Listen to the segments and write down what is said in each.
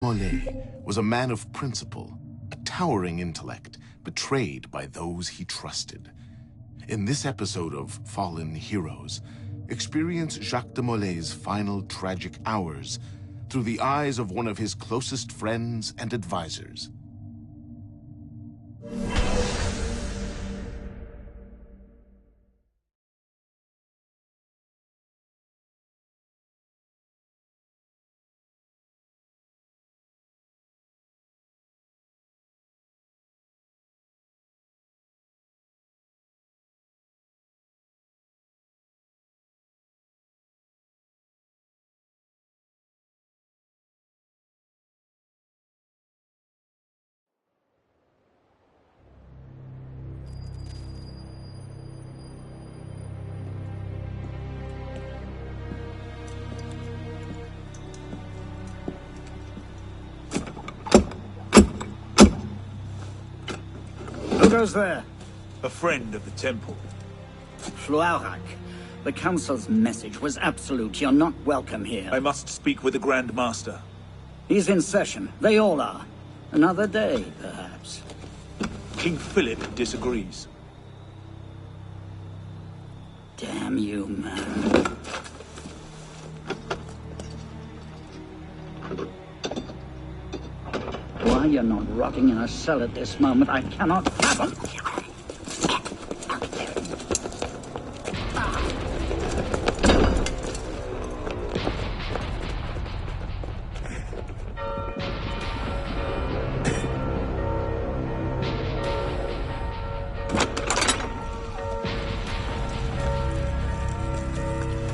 Mollet was a man of principle, a towering intellect, betrayed by those he trusted. In this episode of Fallen Heroes, experience Jacques de Mollay's final tragic hours through the eyes of one of his closest friends and advisors. Who goes there? A friend of the temple. Floirac. The Council's message was absolute. You're not welcome here. I must speak with the Grand Master. He's in session. They all are. Another day, perhaps. King Philip disagrees. Damn you, man. Why you're not rotting in a cell at this moment, I cannot fathom.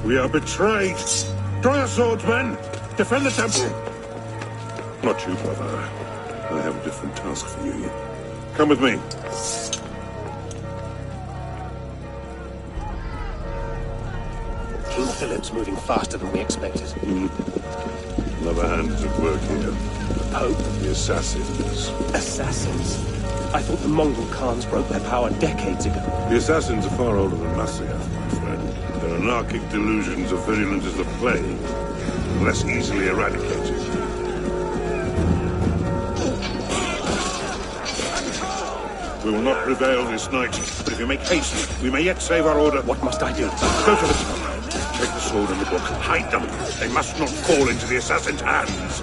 We are betrayed! Draw your swords, men! Defend the temple! Not you, brother. I have a different task for you. Come with me. King Philip's moving faster than we expected. Another hand is at work here. The Pope? The assassins. Assassins? I thought the Mongol Khans broke their power decades ago. The assassins are far older than Masyaf, my friend. Their anarchic delusions are virulent as the plague, and less easily eradicated. We will not prevail this night, but if you make haste, we may yet save our order. What must I do? Go to the tower. Take the sword and the book. Hide them. They must not fall into the assassin's hands.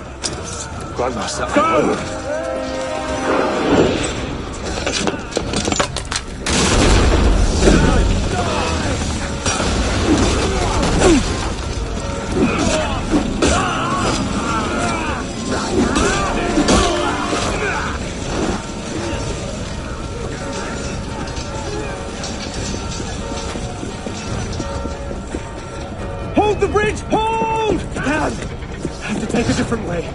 Grandmaster, Go! Hold the bridge! Hold! I have to take a different way.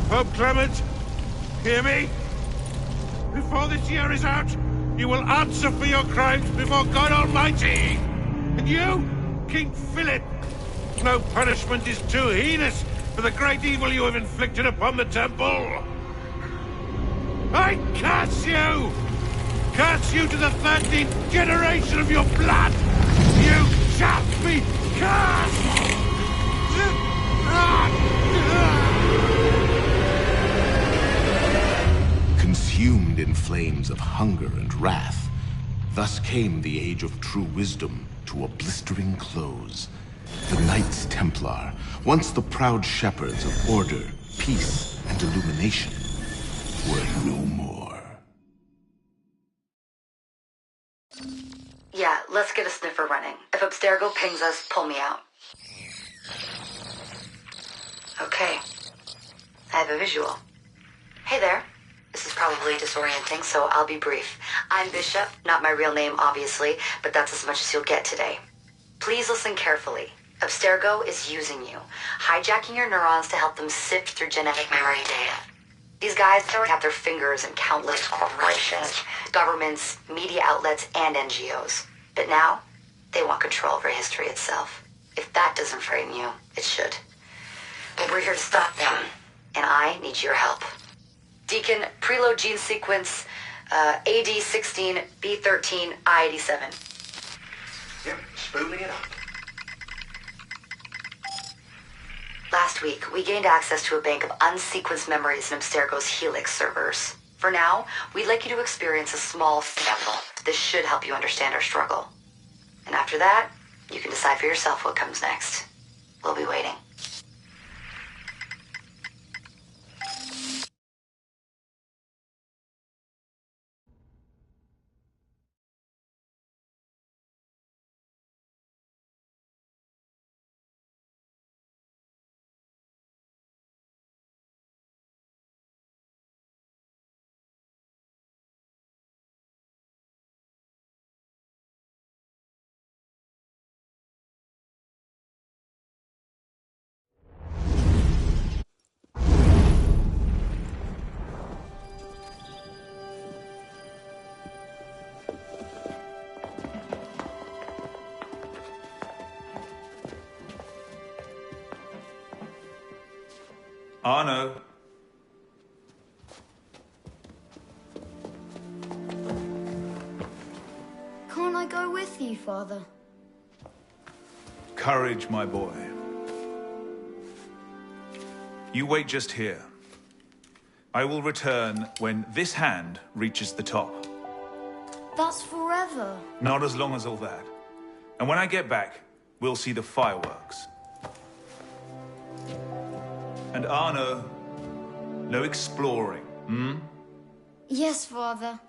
Pope Clement, hear me? Before this year is out, you will answer for your crimes before God Almighty! And you, King Philip, no punishment is too heinous for the great evil you have inflicted upon the temple! I curse you! Curse you to the 13th generation of your blood! You shall be cursed! Consumed in flames of hunger and wrath, thus came the age of true wisdom to a blistering close. The Knights Templar, once the proud shepherds of order, peace, and illumination, were no more. Yeah, let's get a sniffer running. If Abstergo pings us, pull me out. Okay. I have a visual. Hey there. This is probably disorienting, so I'll be brief. I'm Bishop, not my real name, obviously, but that's as much as you'll get today. Please listen carefully. Abstergo is using you, hijacking your neurons to help them sift through genetic memory data. These guys have their fingers in countless corporations, governments, media outlets, and NGOs. But now, they want control over history itself. If that doesn't frame you, it should. But we're here to stop them, and I need your help. Deacon, preload gene sequence AD16, B13, I87. Yep, spooling it up. Last week, we gained access to a bank of unsequenced memories in Abstergo's Helix servers. For now, we'd like you to experience a small sample. This should help you understand our struggle. And after that, you can decide for yourself what comes next. We'll be waiting. Arno. Can't I go with you, Father? Courage, my boy. You wait just here. I will return when this hand reaches the top. That's forever. Not as long as all that. And when I get back, we'll see the fireworks. And Arno, no exploring, hmm? Yes, Father.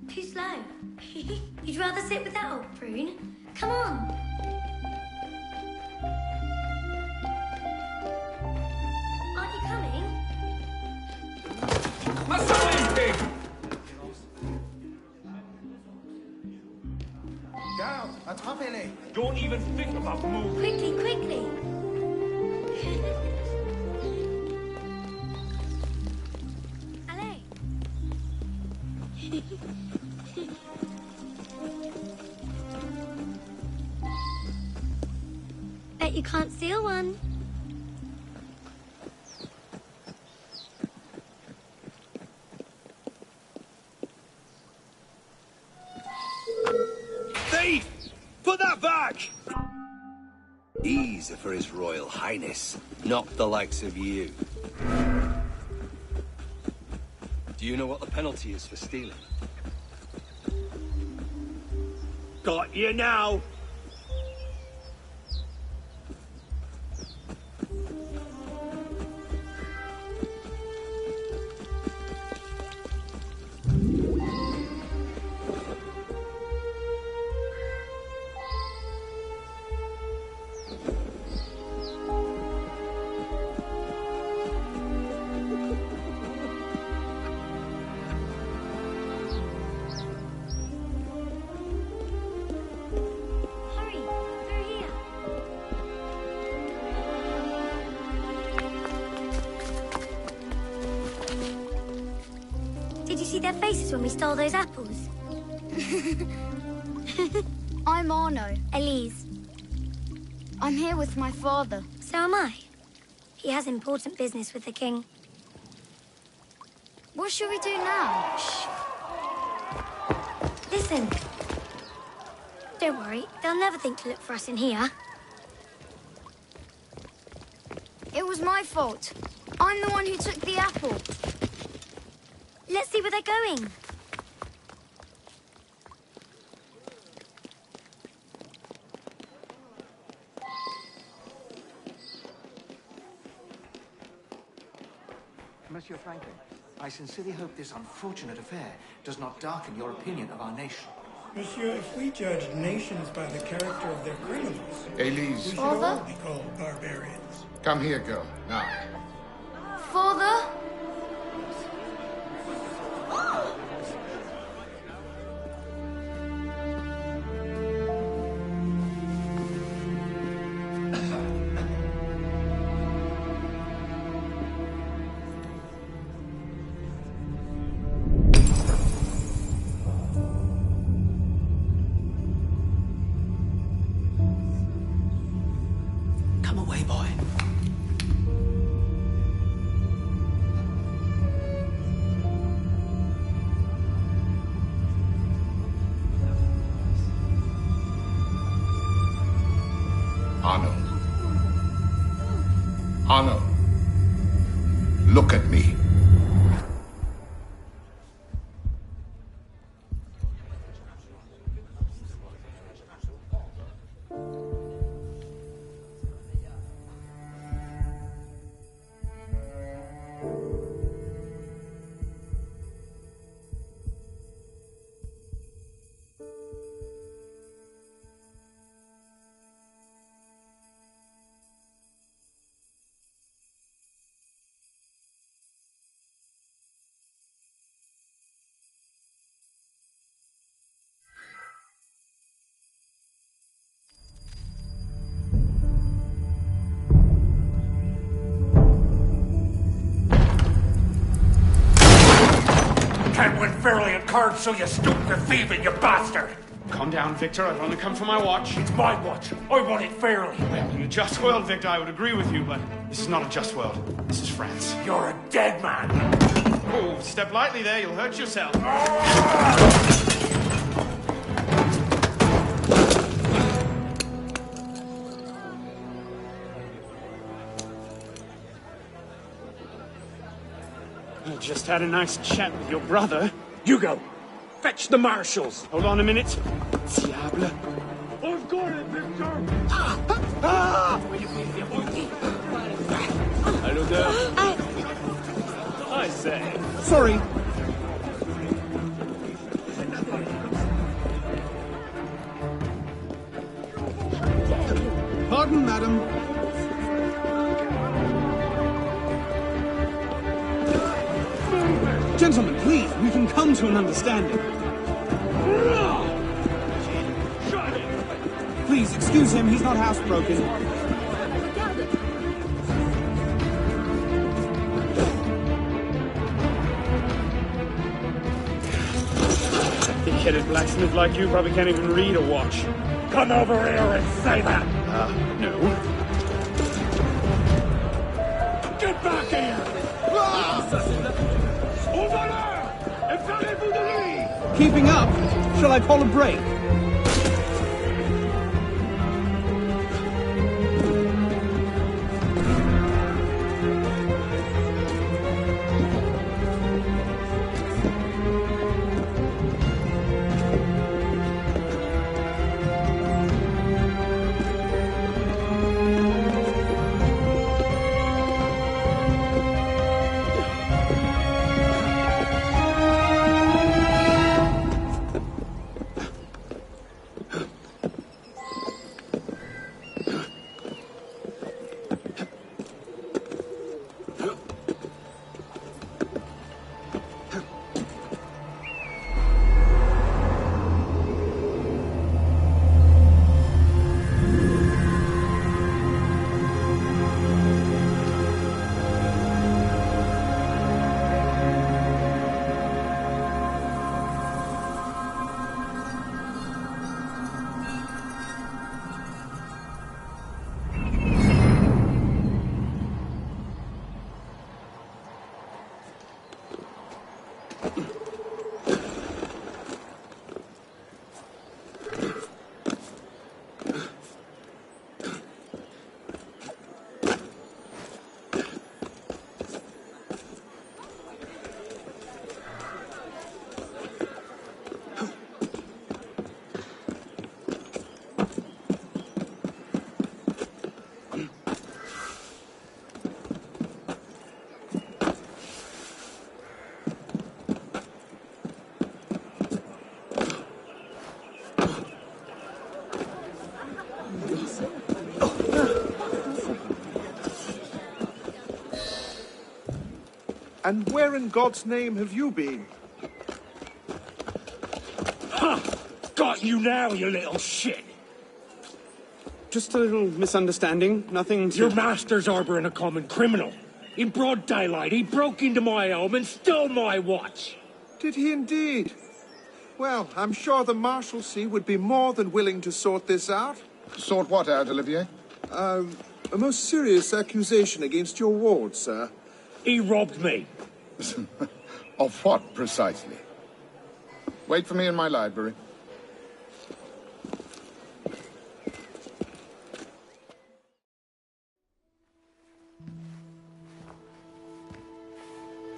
Too slow. You'd rather sit without, Prune? Come on. Aren't you coming? Down! Attrapez-les! Don't even think about moving. Quickly, quickly. Allez. Bet you can't steal one. Thief! Put that back! These are for His Royal Highness, not the likes of you. Do you know what the penalty is for stealing? Got you now. Hurry, through here. Did you see their faces when we stole those apples? I'm Arno. Elise. I'm here with my father. So am I. He has important business with the king. What should we do now? Listen. Don't worry, they'll never think to look for us in here. It was my fault. I'm the one who took the apple. Let's see where they're going. Monsieur Franklin, I sincerely hope this unfortunate affair does not darken your opinion of our nation. Monsieur, if we judged nations by the character of their criminals, Elise. we should Father? all be called barbarians. Come here, girl. Now. Father? Come away, boy. Arno. Arno. Look at me. Can't win fairly at cards, so you stoop to thieving, you bastard! Calm down, Victor. I've only come for my watch. It's my watch. I want it fairly. Well, in a just world, Victor, I would agree with you, but this is not a just world. This is France. You're a dead man. Oh, step lightly there. You'll hurt yourself. I just had a nice chat with your brother. Hugo, fetch the marshals. Hold on a minute. Diable. I've got it, Victor. Hello there. I say. Sorry. Pardon, madam. Gentlemen, please, we can come to an understanding. Shut it. Please, excuse him. He's not housebroken. Thick-headed blacksmith like you probably can't even read or watch. Come over here and say that! No. Get back here! Keeping up? Shall I call a break? And where in God's name have you been? Ha! Got you now, you little shit! Just a little misunderstanding. Nothing to... Your master's harboring a common criminal. In broad daylight, he broke into my home and stole my watch. Did he indeed? Well, I'm sure the Marshalsea would be more than willing to sort this out. Sort what out, Olivier? A most serious accusation against your ward, sir. He robbed me. Of what, precisely? Wait for me in my library.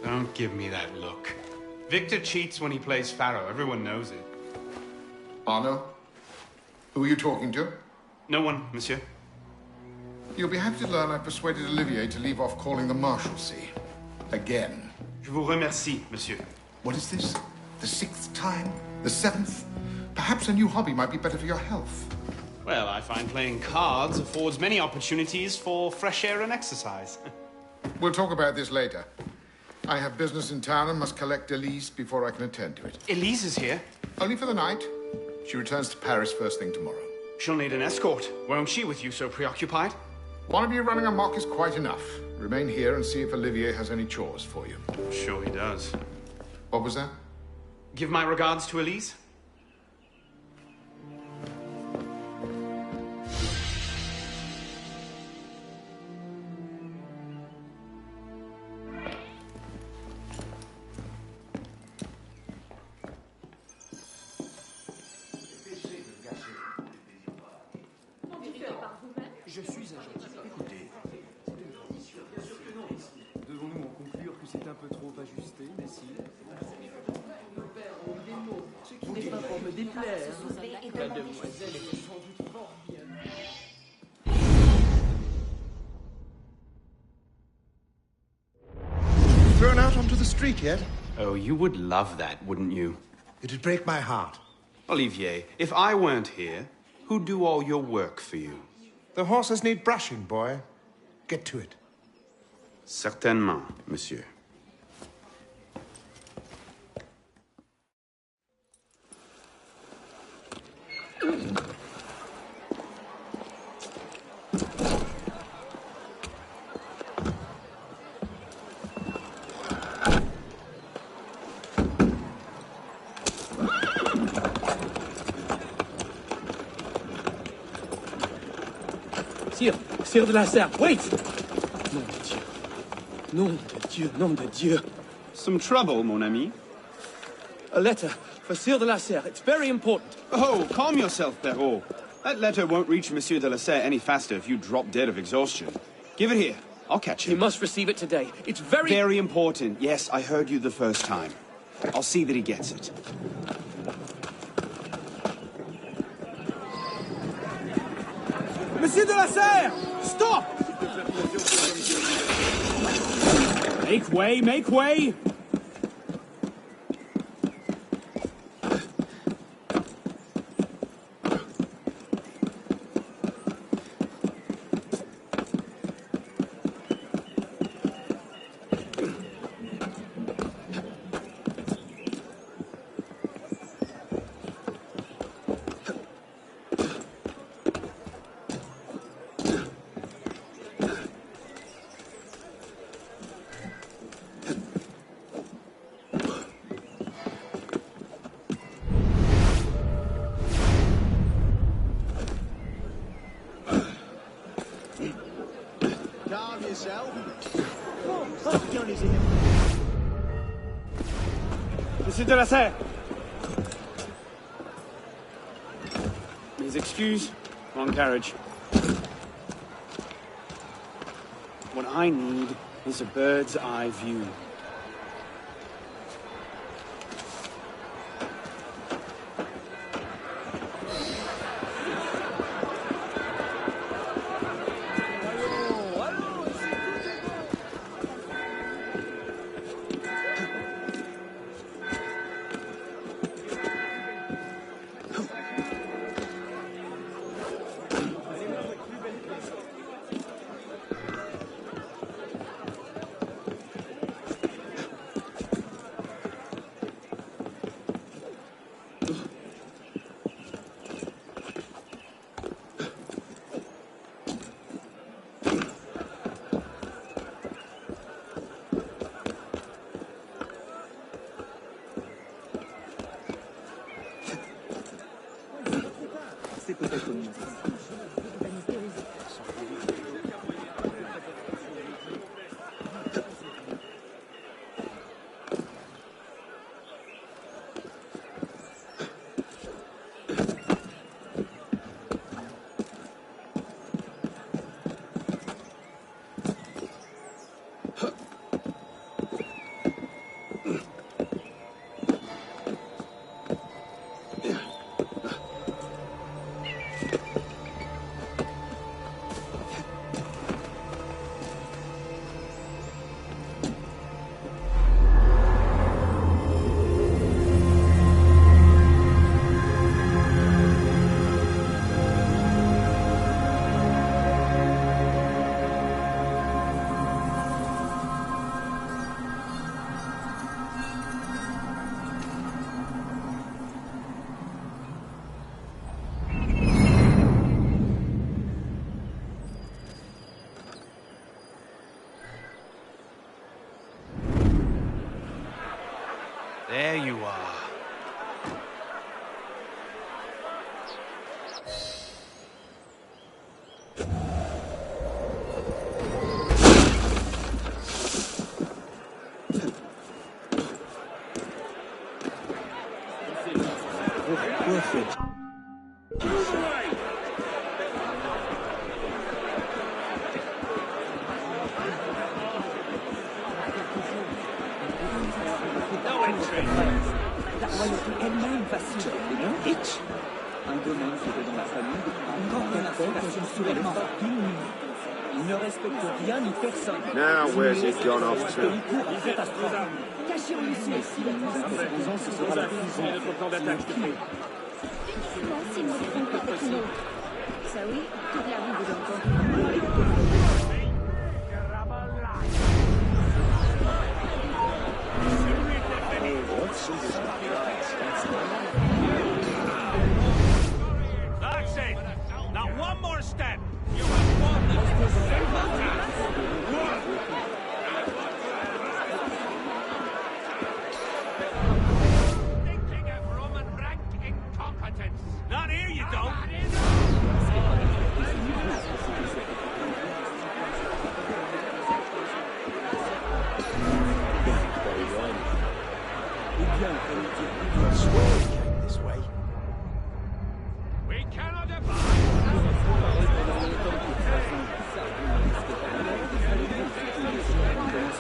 Don't give me that look. Victor cheats when he plays Pharaoh. Everyone knows it. Arno? Who are you talking to? No one, monsieur. You'll be happy to learn I persuaded Olivier to leave off calling the Marshalsea. Again. Je vous remercie, monsieur. What is this? The 6th time? The 7th? Perhaps a new hobby might be better for your health. Well, I find playing cards affords many opportunities for fresh air and exercise. We'll talk about this later. I have business in town and must collect Elise before I can attend to it. Elise is here? Only for the night. She returns to Paris first thing tomorrow. She'll need an escort. Won't she, with you so preoccupied? One of you running amok is quite enough. Remain here and see if Olivier has any chores for you. Sure he does. What was that? Give my regards to Elise. Je suis un gentil. Écoutez. Devons-nous en conclure que c'est un peu trop ajusté, messieurs? Ce qui n'est pas pour me déplaire. La demoiselle est sans doute fort bien. Thrown out onto the street yet? Oh, you would love that, wouldn't you? It'd break my heart. Olivier, if I weren't here, who'd do all your work for you? The horses need brushing, boy. Get to it. Certainement, monsieur. Sire de la Serre, wait! Nom de Dieu. Nom de Dieu, nom de Dieu. Some trouble, mon ami? A letter for Sire de la Serre. It's very important. Oh, calm yourself, Perrault. That letter won't reach Monsieur de la Serre any faster if you drop dead of exhaustion. Give it here. I'll catch him. He must receive it today. It's very... Very important. Yes, I heard you the first time. I'll see that he gets it. Monsieur de la Serre! Stop! Make way, make way! Monsieur de la Serre! Please excuse. Wrong carriage. What I need is a bird's eye view. There you are. Perfect. La royauté elle-même vacille. Hitch. Un domaine c'était dans la famille encore de la fondation soulèvement. Il ne respecte rien ni personne. Now where's it gone off to? Cachez-vous ici. Si la prison, ce sera la prison. S'il ne répond pas avec une autre. Ça oui, toute la rue vous entend. That's it! Now one more step! You have won the thinking of Roman rank incompetence! Not here, you don't!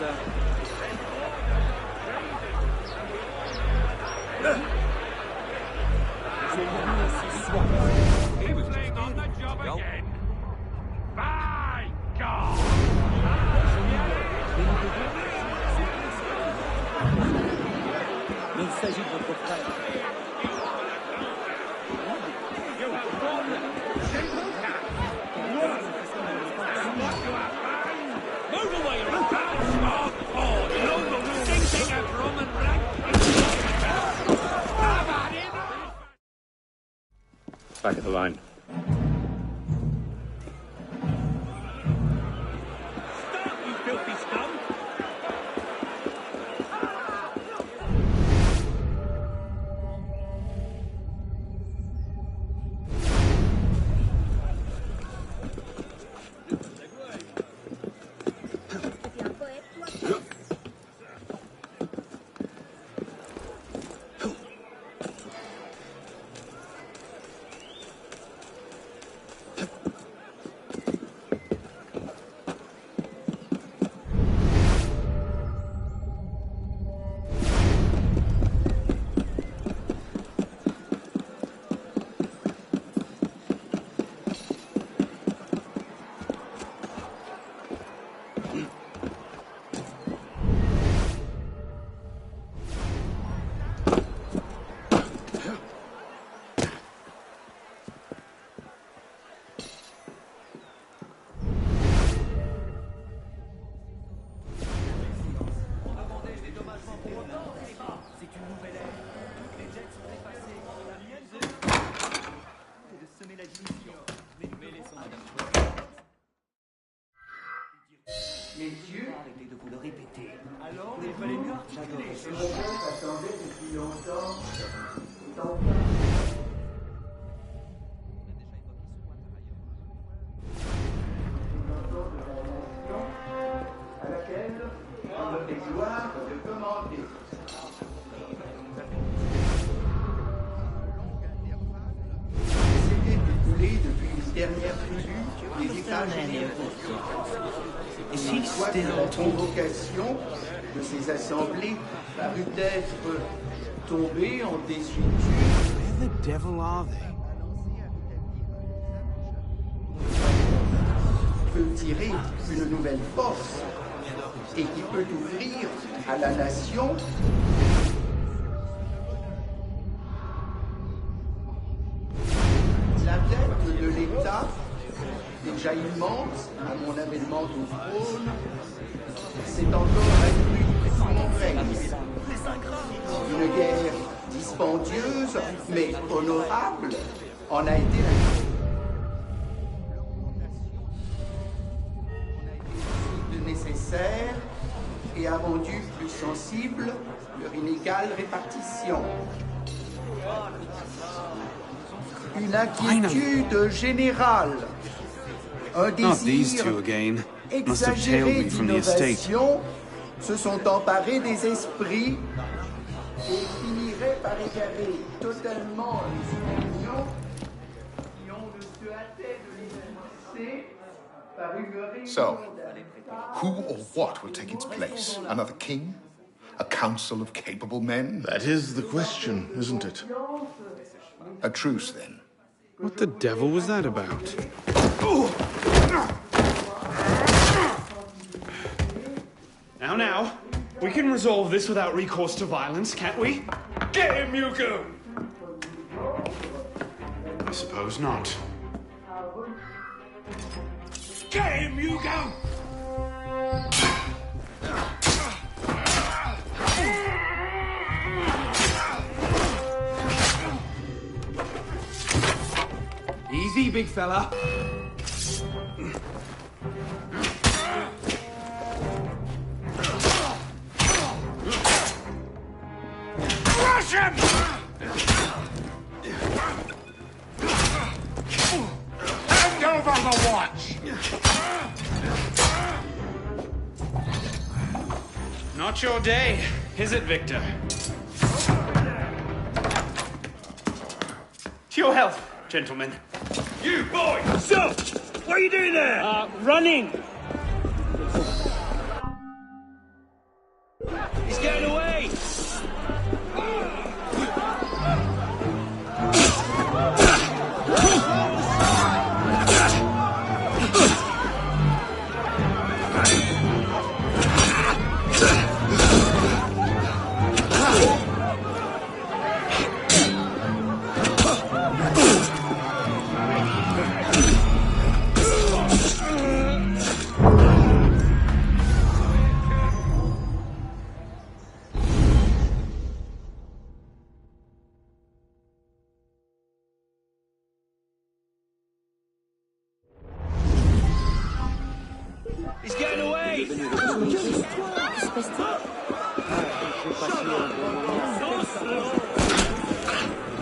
sir. He was laying on the job again. By God! Mais il s'agit de votre frère. Move away, you smart boy! You know the stinking of rum and rank. Back of the line. Stop, you filthy scum! Messieurs, arrêtez de vous le répéter. Alors, il fallait mieux articuler. Ce moment attendait depuis longtemps. À laquelle on me fait gloire de commenter. C'était écoulé depuis une dernière tribu des étages et une fois que la convocation de ces assemblées parut être tombée en désuétude, Where the devil are they? peut tirer une nouvelle force et qui peut ouvrir à la nation la dette de l'État, déjà immense à mon avènement au trône, s'est encore accrue sous mon règne. Une guerre dispendieuse mais honorable en a été la nécessaire et a rendu plus sensible leur inégale répartition. Une inquiétude générale, un Not these désir two again. Must have tailed exagéré me from the estate. d'innovation se sont emparés des esprits et finiraient par égarer totalement les opinions qui ont de se hâter de les énoncer par une réunion. So, who or what will take its place? Another king? A council of capable men? That is the question, isn't it? A truce, then. What the devil was that about? Now, we can resolve this without recourse to violence, can't we? Get him, Hugo! I suppose not. Get him, Hugo! Easy, big fella. Crush him! Hand over the watch! Not your day, is it, Victor? To your health, gentlemen. You boy! Stop! What are you doing there? Running! He's getting away! Que se passe-t-il?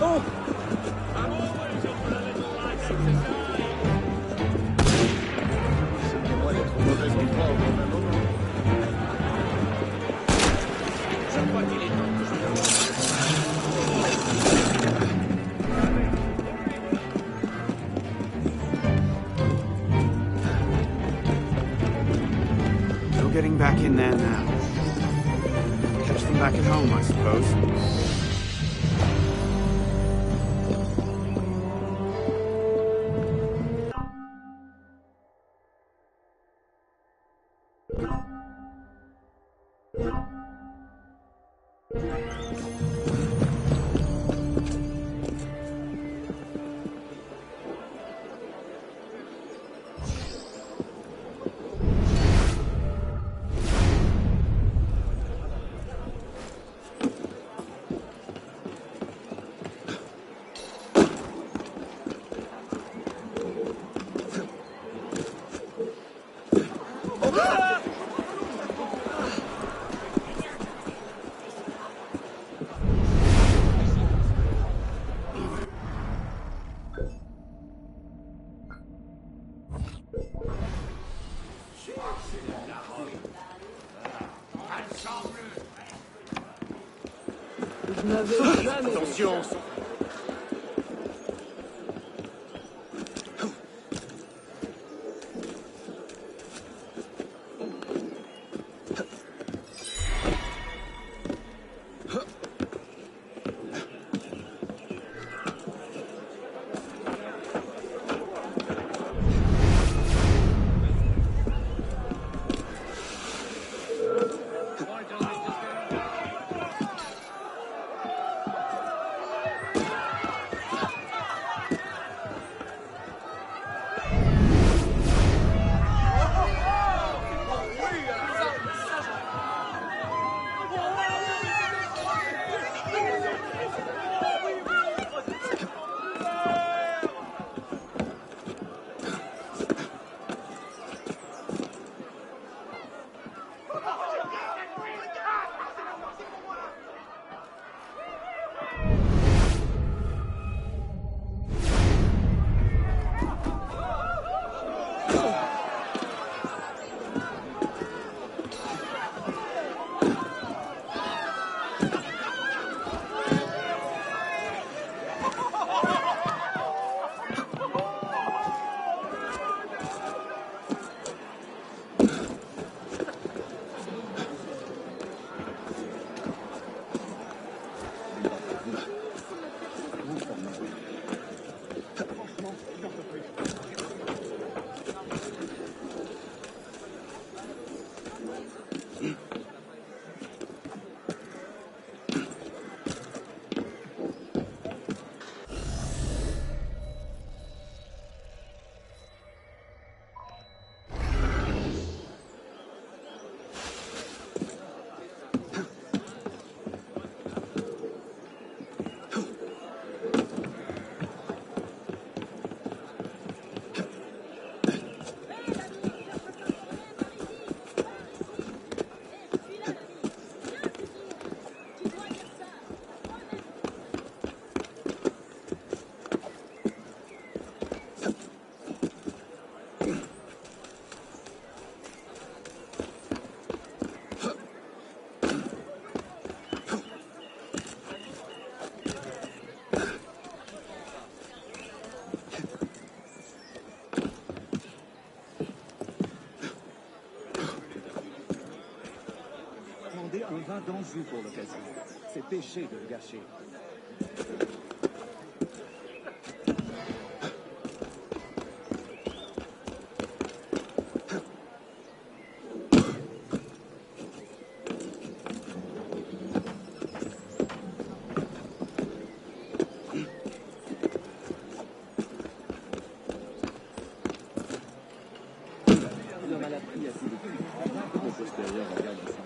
Oh! No getting back in there now. Catch them back at home, I suppose. Attention! Un vin d'Anjou pour l'occasion. C'est péché de le gâcher. L'homme à la prie a dit le postérieur regarde le sang.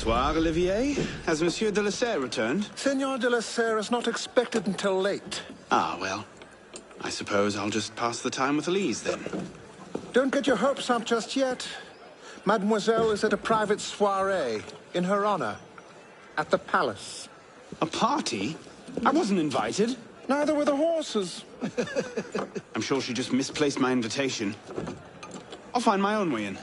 Bonsoir, Olivier. Has Monsieur de la Serre returned? Senor de la Serre is not expected until late. Ah, well. I suppose I'll just pass the time with Elise, then. Don't get your hopes up just yet. Mademoiselle is at a private soiree, in her honor, at the palace. A party? I wasn't invited. Neither were the horses. I'm sure she just misplaced my invitation. I'll find my own way in.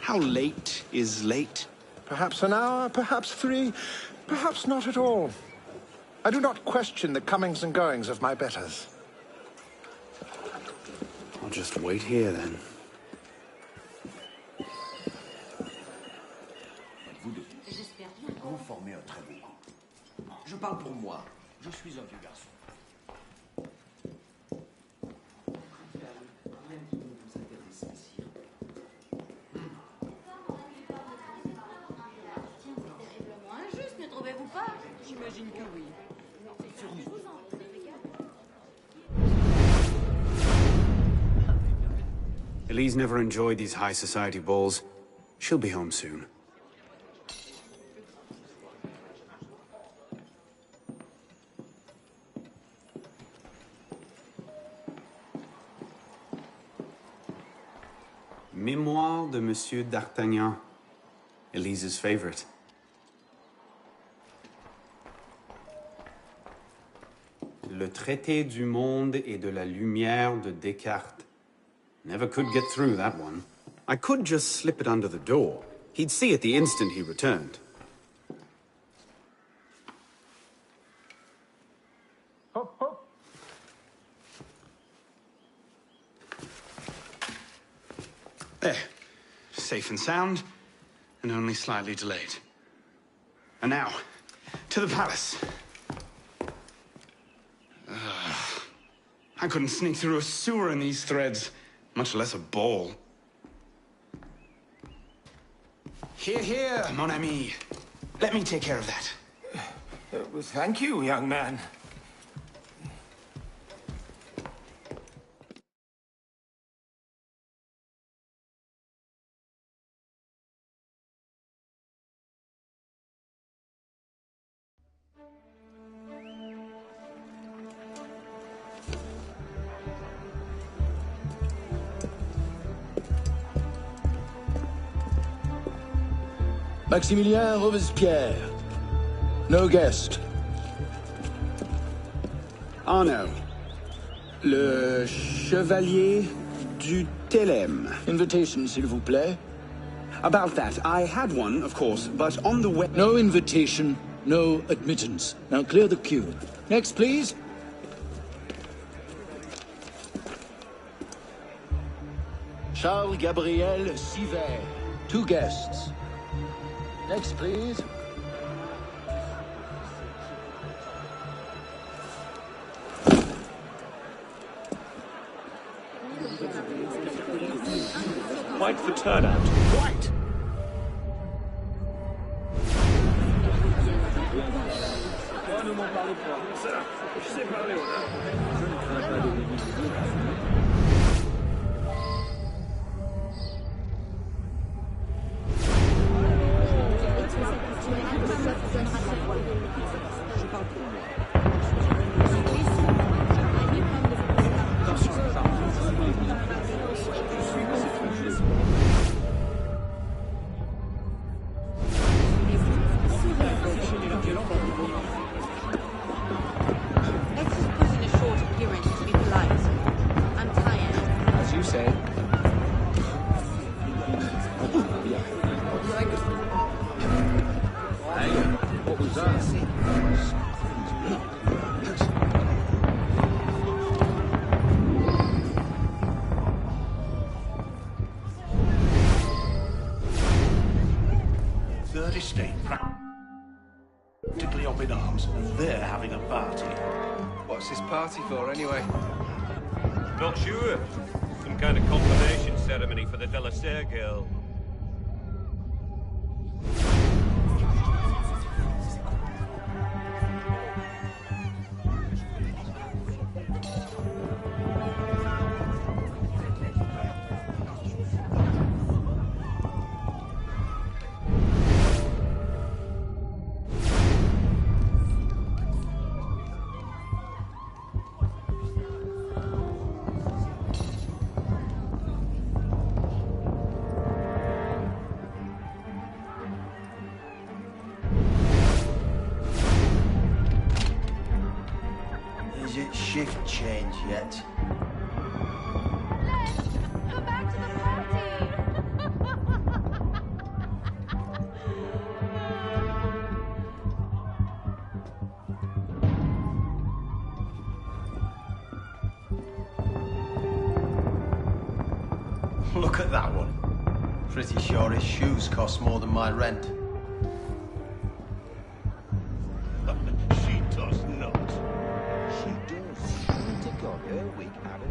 How late is late? Perhaps an hour, perhaps 3, perhaps not at all. I do not question the comings and goings of my betters. I'll just wait here, then. Vous formez un très beau couple. Je parle pour moi. Je suis un vieux garçon. J'imagine que oui. Elise never enjoyed these high society balls. She'll be home soon. Mémoire de Monsieur d'Artagnan. Elise's favorite. Le traité du monde et de la lumière de Descartes. Never could get through that one. I could just slip it under the door. He'd see it the instant he returned. Hop, hop. There. Safe and sound, and only slightly delayed. And now, to the palace. I couldn't sneak through a sewer in these threads, much less a ball. Here, here, mon ami. Let me take care of that. Well, thank you, young man. Maximilien Robespierre. No guest. Arnaud. Le Chevalier du Télème. Invitation, s'il vous plaît. About that, I had one, of course, but on the way... No invitation, no admittance. Now clear the queue. Next, please. Charles Gabriel Siver. 2 guests. Next, please. Quite the turnout. Quite! Ne m'en parlez pas. Ça, je sais parler, Je ne crains pas de l'humilier. Third estate practically up in arms, and they're having a party. What's this party for, anyway? Not sure. Some kind of confirmation ceremony for the De La Serre girl. Is it shift change yet? Come back to the party! Look at that one. Pretty sure his shoes cost more than my rent. She does not. She does. To got her wig out of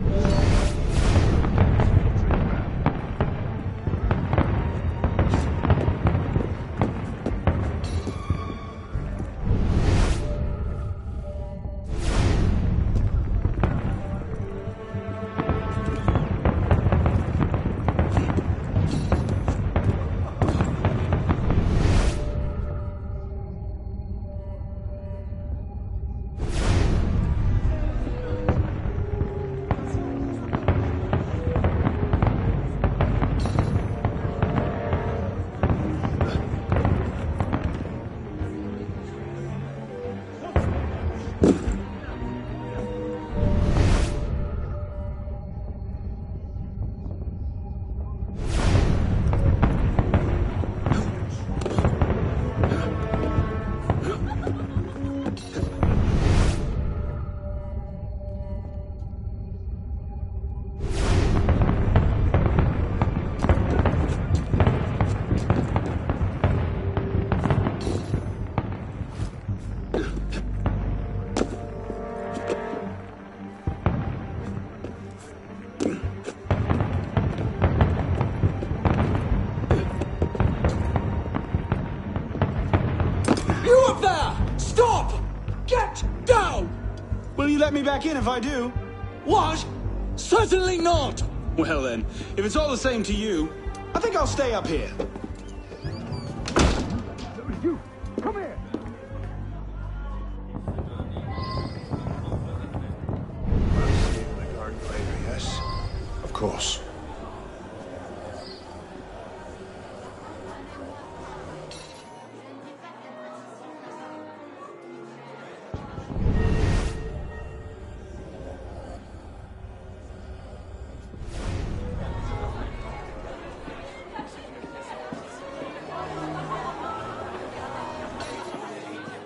You up there! Stop! Get down! Will you let me back in if I do? What? Certainly not! Well then, if it's all the same to you, I think I'll stay up here. You, come here. I'll see you in the garden later, yes? Of course.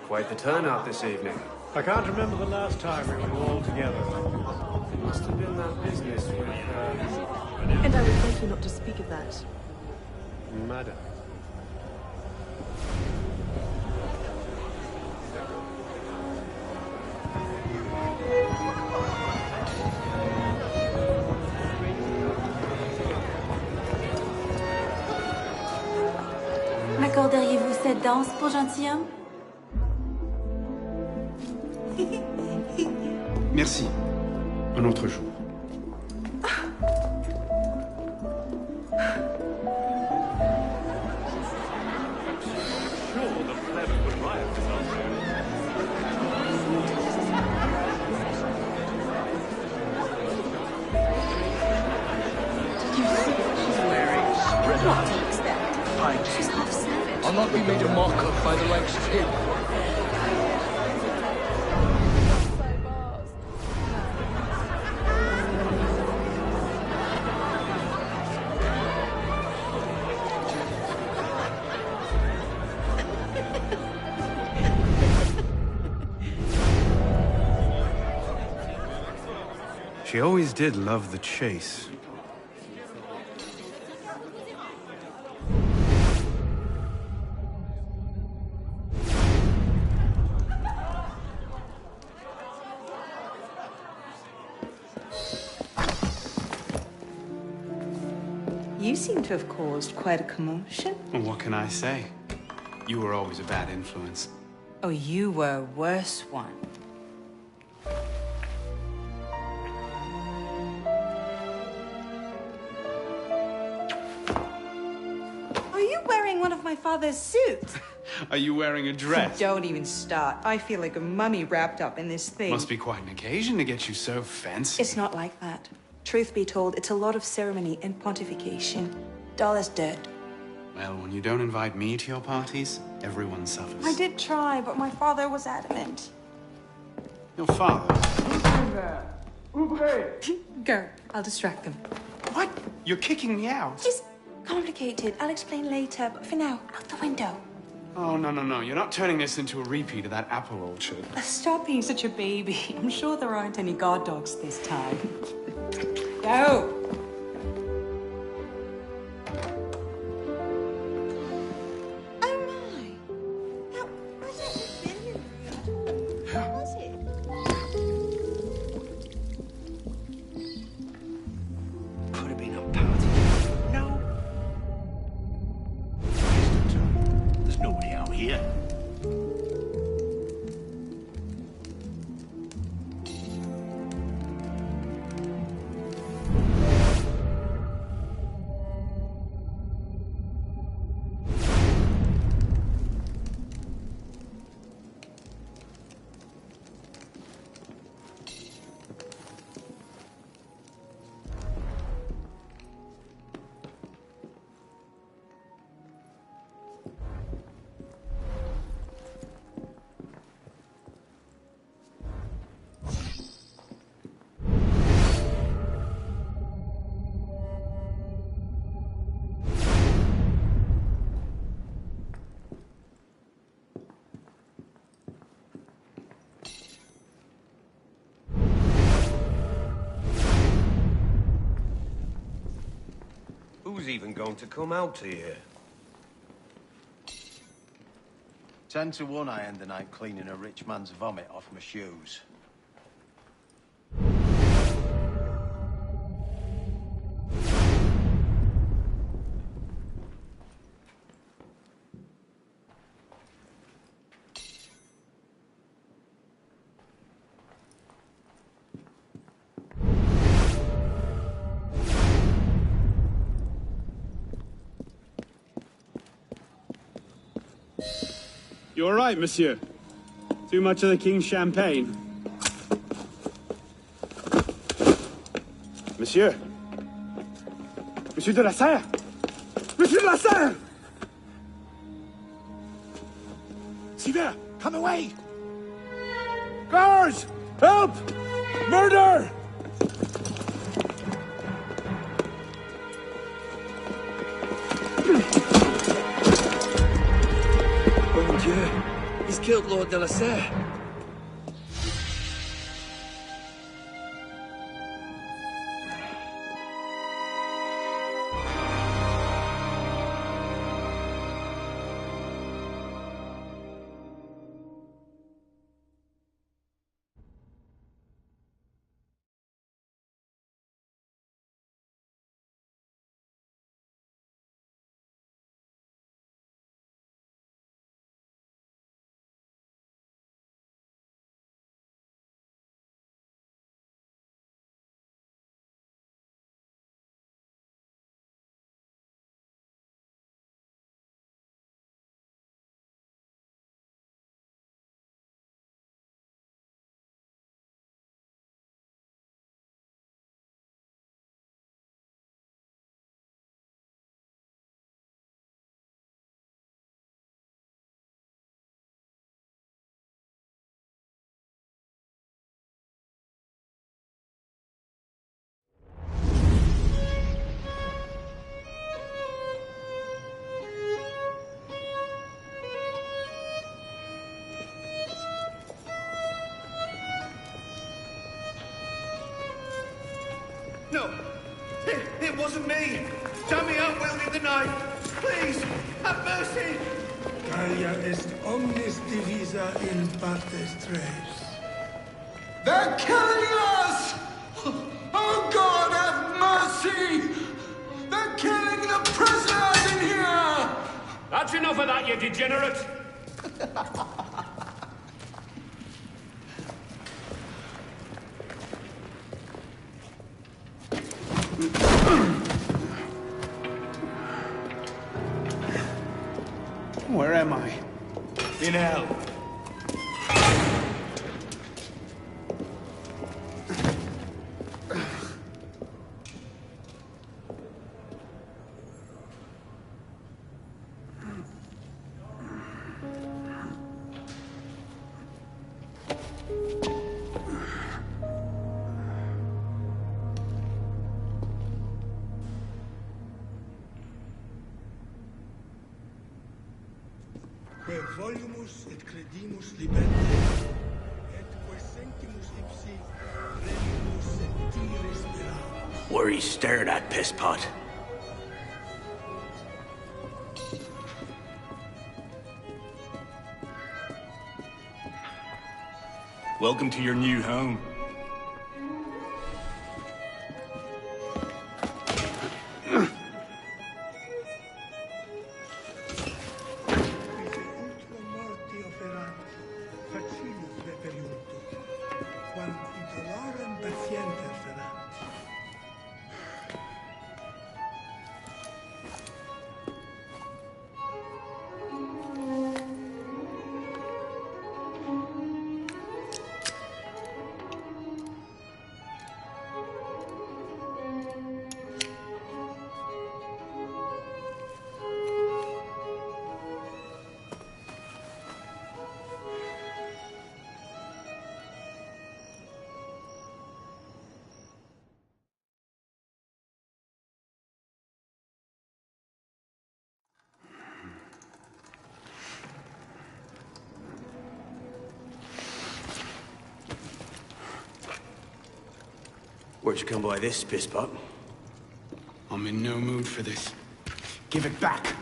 Quite the turnout this evening. I can't remember the last time we were all together. It must have been that business with, And I would beg you not to speak of that. Madam. M'accorderiez-vous cette danse pour gentilhomme? Merci. Un autre jour. What do you expect? She's half savage. I'll not be made a mock of by the likes of him. She always did love the chase. You seem to have caused quite a commotion. Well, what can I say? You were always a bad influence. Oh, you were a worse one. Are you wearing one of my father's suits? Are you wearing a dress? Don't even start. I feel like a mummy wrapped up in this thing. Must be quite an occasion to get you so fancy. It's not like that. Truth be told, it's a lot of ceremony and pontification. Dull as dirt. Well, when you don't invite me to your parties, everyone suffers. I did try, but my father was adamant. Your father? there! Ouvrez! Go. I'll distract them. What? You're kicking me out? It's complicated. I'll explain later, but for now, out the window. Oh, no. You're not turning this into a repeat of that apple orchard. Stop being such a baby. I'm sure there aren't any guard dogs this time. Go! Who's even going to come out here? 10 to 1 I end the night cleaning a rich man's vomit off my shoes. You all right, monsieur? Too much of the king's champagne? Monsieur? Monsieur de la Serre! Monsieur de la Serre! Sivert, come away! Guards! Help! Murder! He's killed Lord de la Serre. No! It wasn't me! Damn me out wielding the knife! Please! Have mercy! Talia est omnis divisa in partes tres. They're killing us! Oh God, have mercy! They're killing the prisoners in here! That's enough of that, you degenerate! Where am I? In hell. volumus et credimus libente, et quae sentimus ipsi regimus sentire speramus. What are you staring at, pisspot? Welcome to your new home. Where'd you come by this, pisspot? I'm in no mood for this. Give it back!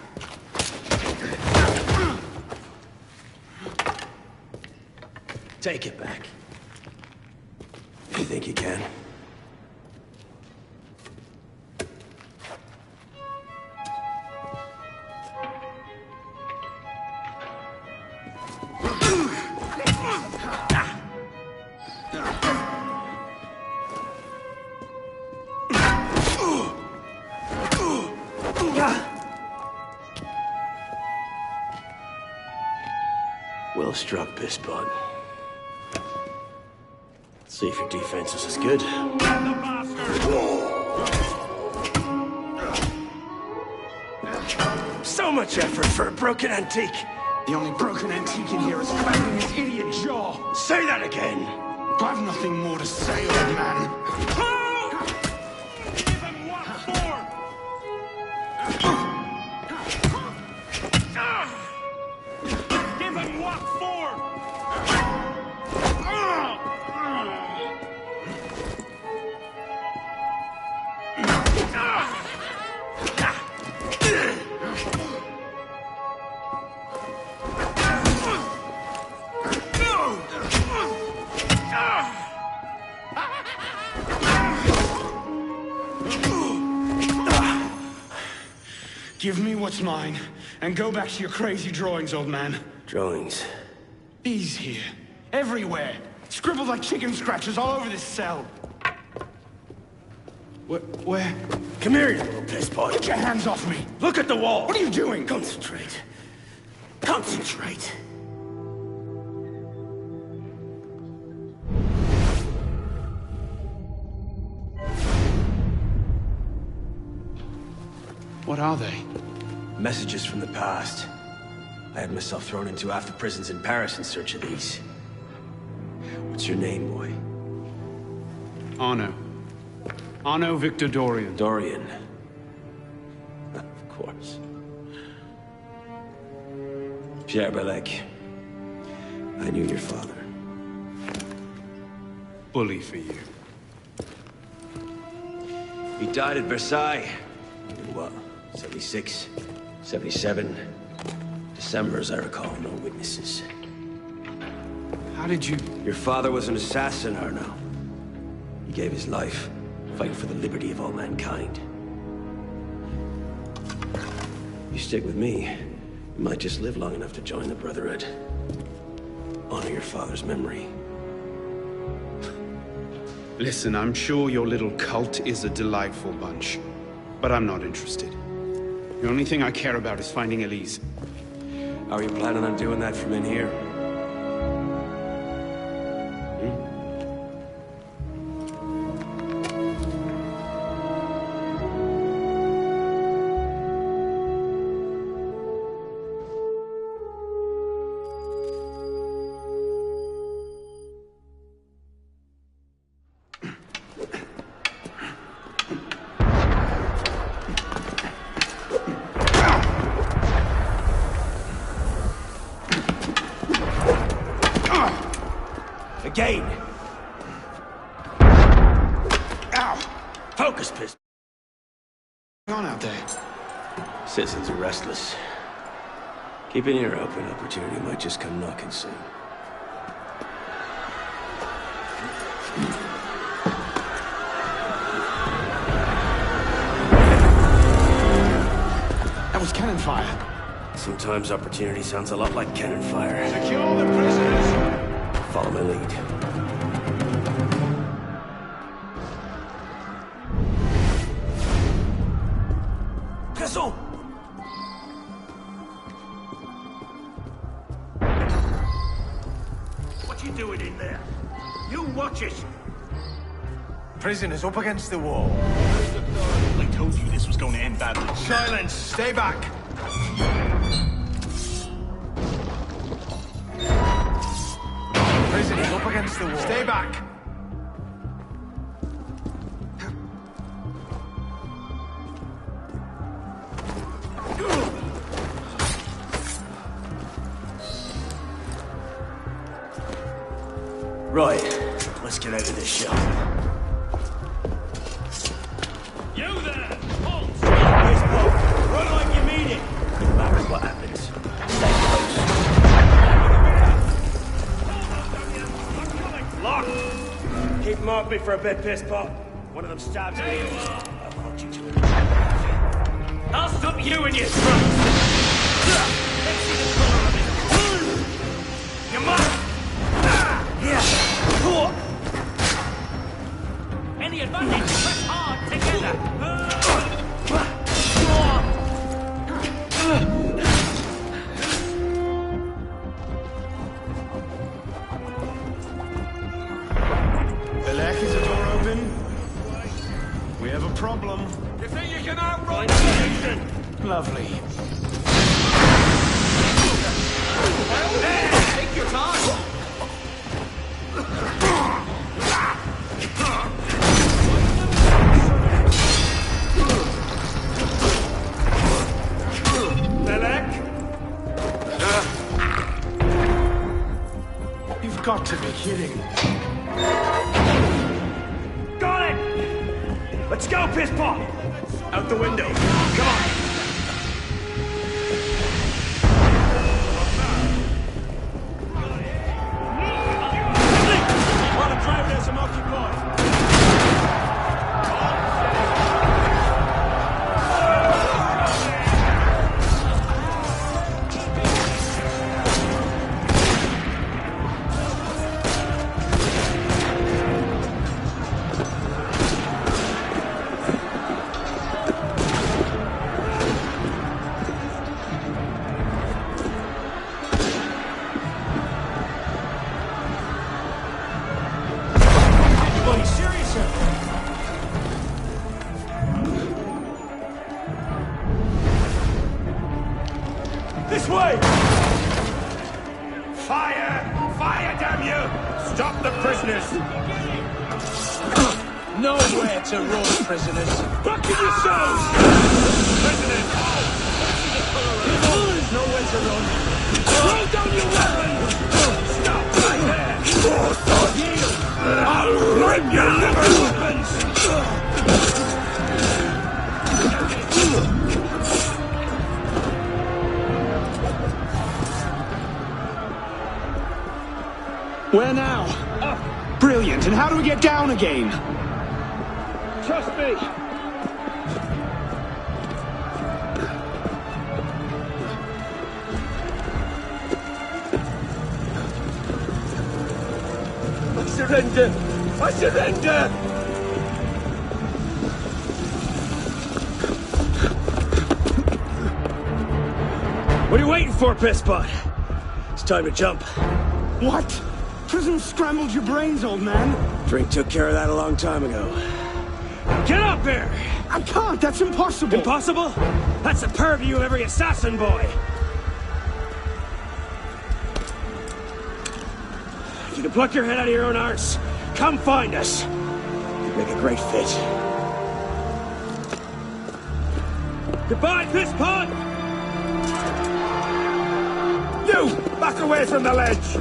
Take it back. You think you can? Well struck, pisspot. See if your defense is as good. So much effort for a broken antique. The only broken antique in here is cracking his idiot jaw. Say that again. I've nothing more to say, old man. Give him what for? Give him what for? Give me what's mine, and go back to your crazy drawings, old man. Drawings? These here. Everywhere. Scribbled like chicken scratches all over this cell. Where? Come here, you little pisspot. Get your hands off me! Look at the wall! What are you doing? Concentrate. Concentrate. What are they? Messages from the past. I had myself thrown into half the prisons in Paris in search of these. What's your name, boy? Arno. Arno Victor Dorian. Dorian. Of course. Pierre Balek. I knew your father. Bully for you. He died at Versailles. In what? 76? 77? December, as I recall. No witnesses. How did you... Your father was an assassin, Arno. He gave his life, fighting for the liberty of all mankind. You stick with me, you might just live long enough to join the Brotherhood. Honor your father's memory. Listen, I'm sure your little cult is a delightful bunch, but I'm not interested. The only thing I care about is finding Elise. How are you planning on doing that from in here? Focus, piss. What's going on out there? Citizens are restless. Keep an ear open. Opportunity might just come knocking soon. That was cannon fire. Sometimes opportunity sounds a lot like cannon fire. Secure the prisoners! Follow my lead. Garçon! What you doing in there? You watch it! Prisoners up against the wall. I told you this was going to end badly. Silence! Stay back! Prisoners up against the wall. Stay back! Right, let's get out of this shop. You there! Halt! This boat! Run like you mean it! No matter what happens, stay close. Lock! Keep them off me for a bit, piss pot. One of them stabs me. I'll hold you to it. I'll stop you in your tracks! Let's see the color of it. You must! Yeah! Any advantage? Press hard together! Belek, is the door open? We have a problem. You think you can outrun Lovely. Take your time! Belek? You've got to be kidding. Got it! Let's go, piss pot! Out the window. Come on! Want to drive there some occupied? Anybody serious out there? This way! Fire! Fire, damn you! Stop the prisoners! Nowhere to run, prisoners. Back in yourselves! Prisoners! There's nowhere to run. Throw down your weapons! Stop right there! Yield! I'll rip your liver weapons! Where now? Up! Brilliant. And how do we get down again? Trust me! I surrender! I surrender! What are you waiting for, pisspot? It's time to jump. What? Prison scrambled your brains, old man. Drink took care of that a long time ago. Get up here! I can't. That's impossible. Impossible? That's the purview of every assassin boy. If you can pluck your head out of your own arse, come find us. You'd make a great fit. Goodbye, pisspot! You! Back away from the ledge!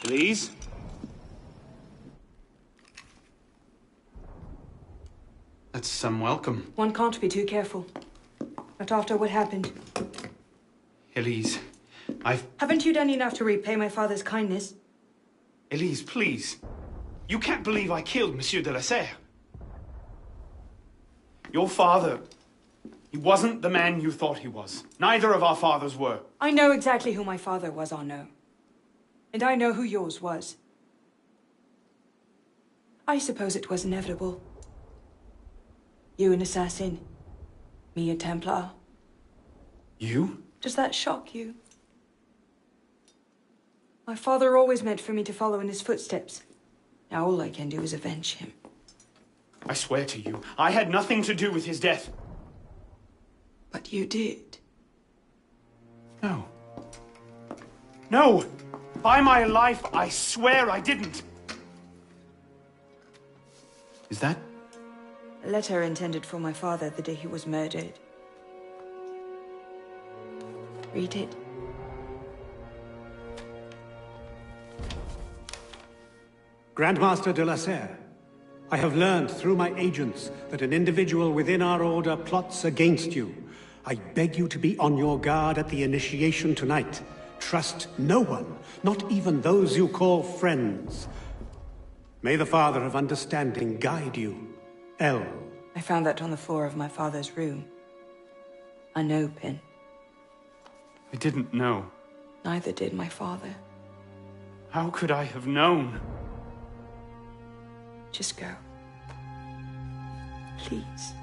Elise? That's some welcome. One can't be too careful. Not after what happened. Elise, Haven't you done enough to repay my father's kindness? Elise, please. You can't believe I killed Monsieur de la Serre. Your father, he wasn't the man you thought he was. Neither of our fathers were. I know exactly who my father was, Arnaud. And I know who yours was. I suppose it was inevitable. You an assassin, me a Templar. You? Does that shock you? My father always meant for me to follow in his footsteps. Now all I can do is avenge him. I swear to you, I had nothing to do with his death. But you did. No. No! By my life, I swear I didn't. Is that? A letter intended for my father the day he was murdered. Read it. Grandmaster de la Serre, I have learned through my agents that an individual within our order plots against you. I beg you to be on your guard at the initiation tonight. Trust no one, not even those you call friends. May the Father of Understanding guide you. L. I found that on the floor of my father's room. A no pin. I didn't know. Neither did my father. How could I have known? Just go. Please.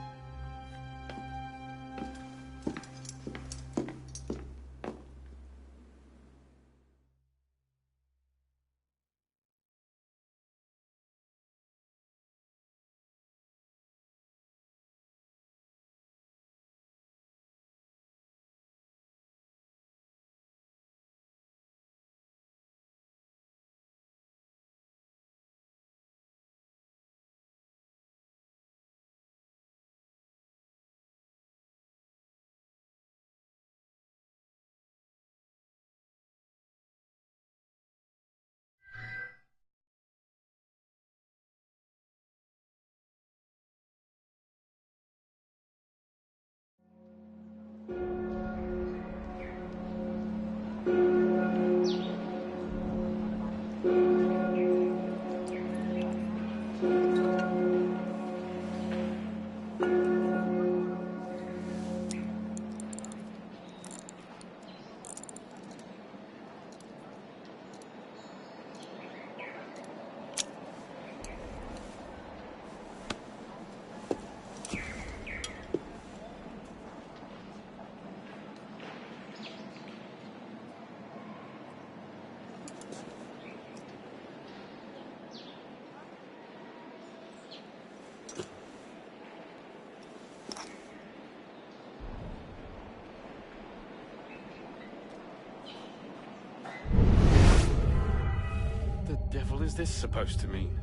The devil is this supposed to mean?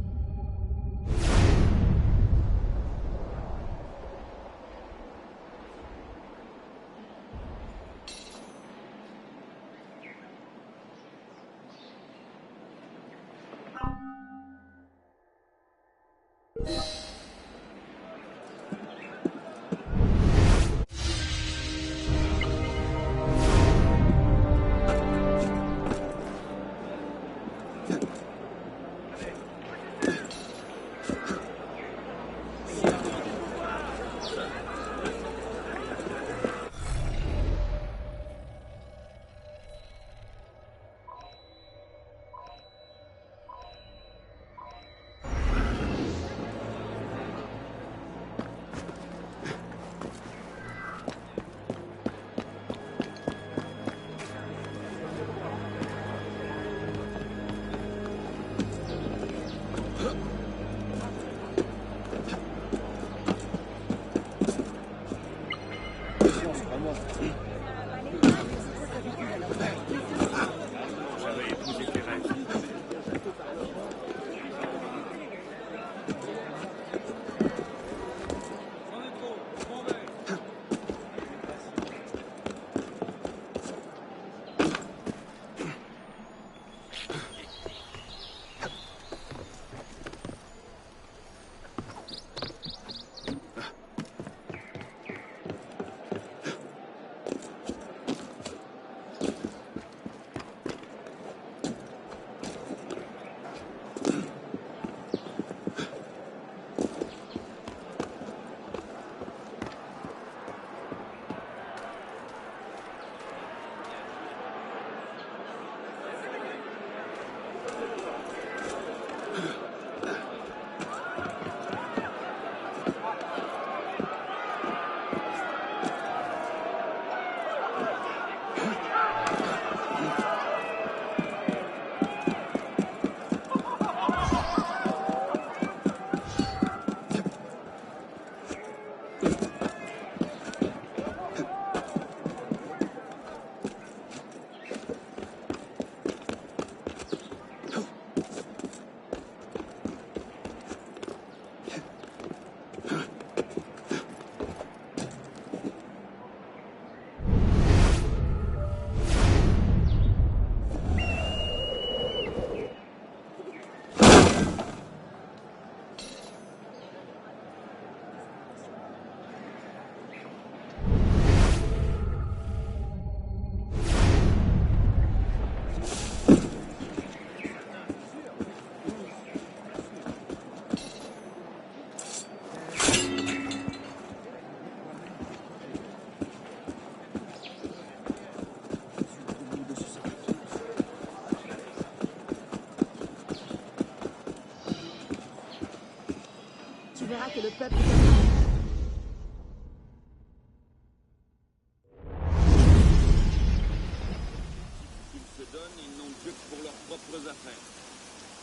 que le peuple...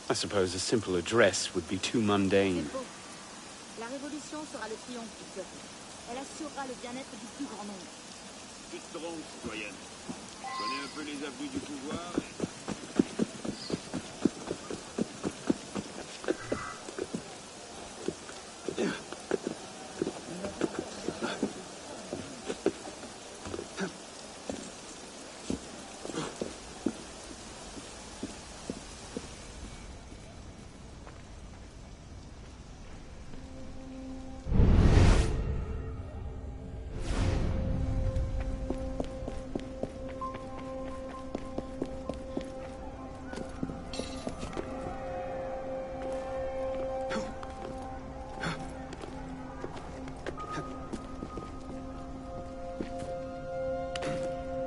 I suppose a simple address would be too mundane. La révolution sera le triomphe du peuple. Elle assurera le bien-être du plus grand nombre. Tu te trompes, citoyenne. Connais un peu les avenues du pouvoir.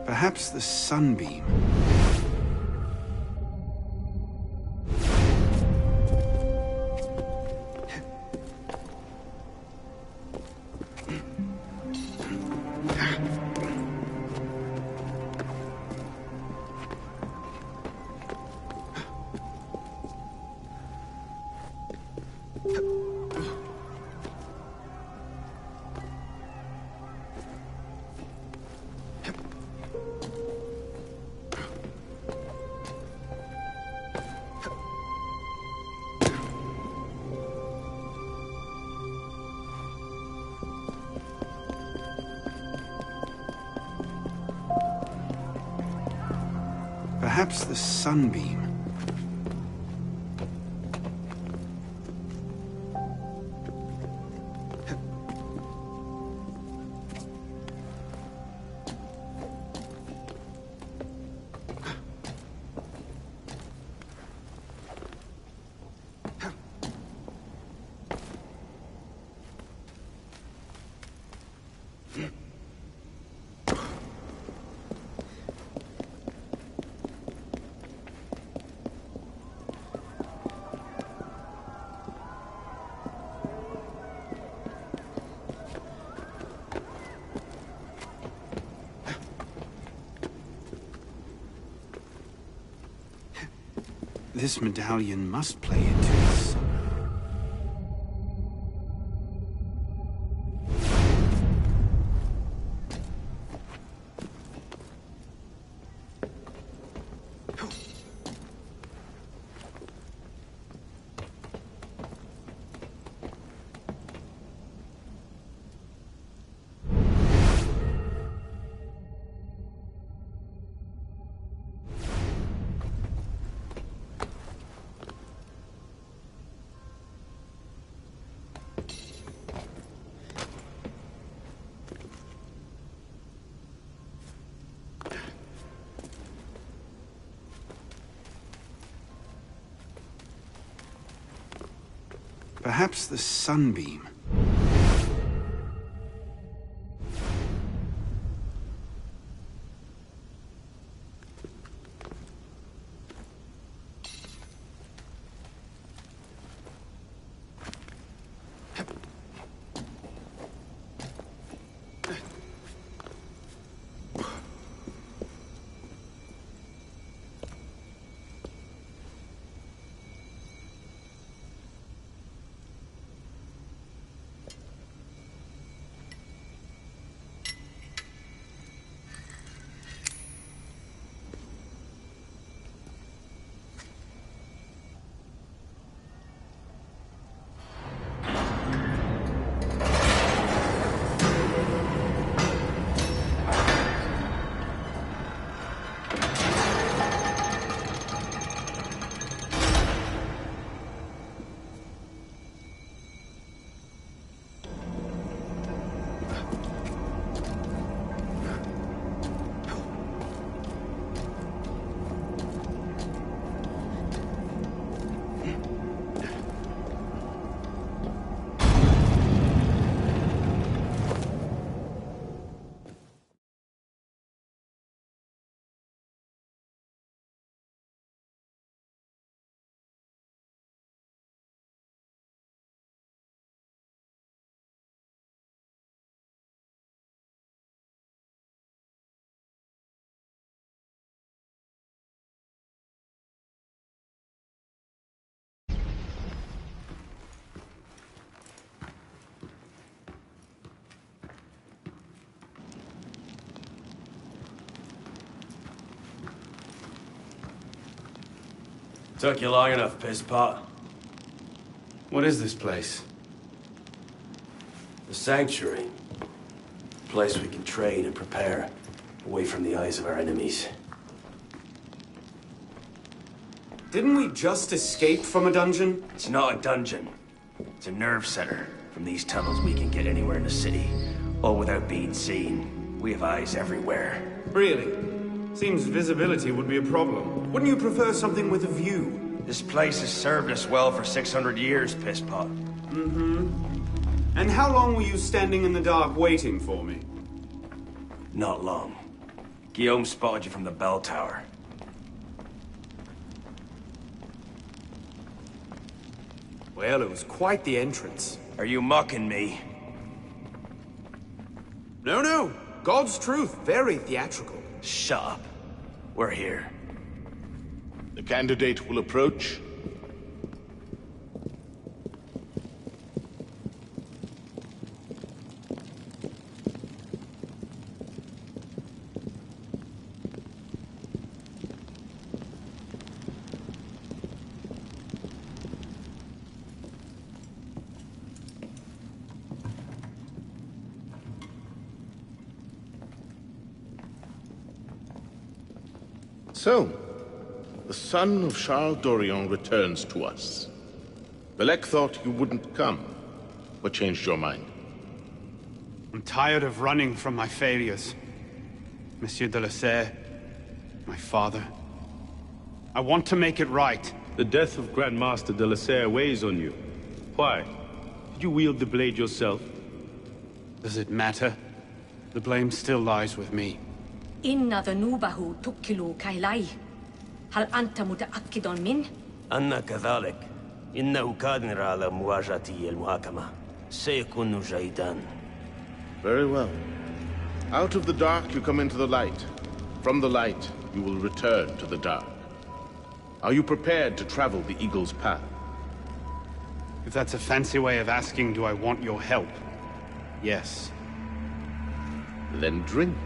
Perhaps the sunbeam. Perhaps the sunbeam. This medallion must play into the sun. Perhaps the sunbeam. Took you long enough, pisspot. What is this place? The Sanctuary. A place we can trade and prepare, away from the eyes of our enemies. Didn't we just escape from a dungeon? It's not a dungeon. It's a nerve center. From these tunnels we can get anywhere in the city, all without being seen. We have eyes everywhere. Really? Seems visibility would be a problem. Wouldn't you prefer something with a view? This place has served us well for 600 years, pisspot. Mm-hmm. And how long were you standing in the dark waiting for me? Not long. Guillaume spotted you from the bell tower. Well, it was quite the entrance. Are you mocking me? No, no. God's truth. Very theatrical. Shut up. We're here. The candidate will approach. So, the son of Charles Dorion returns to us. Belek thought you wouldn't come. What changed your mind? I'm tired of running from my failures. Monsieur de la Serre, my father. I want to make it right. The death of Grand Master de la Serre weighs on you. Why? Did you wield the blade yourself? Does it matter? The blame still lies with me. إن ذنوبه تكل كيلي هل أنت متأكد من؟ أنا كذلك إنه قادر على مواجهة المحاكمة سيكون جيدا. Very well. Out of the dark you come into the light. From the light you will return to the dark. Are you prepared to travel the Eagle's path? If that's a fancy way of asking, do I want your help? Yes. Then drink.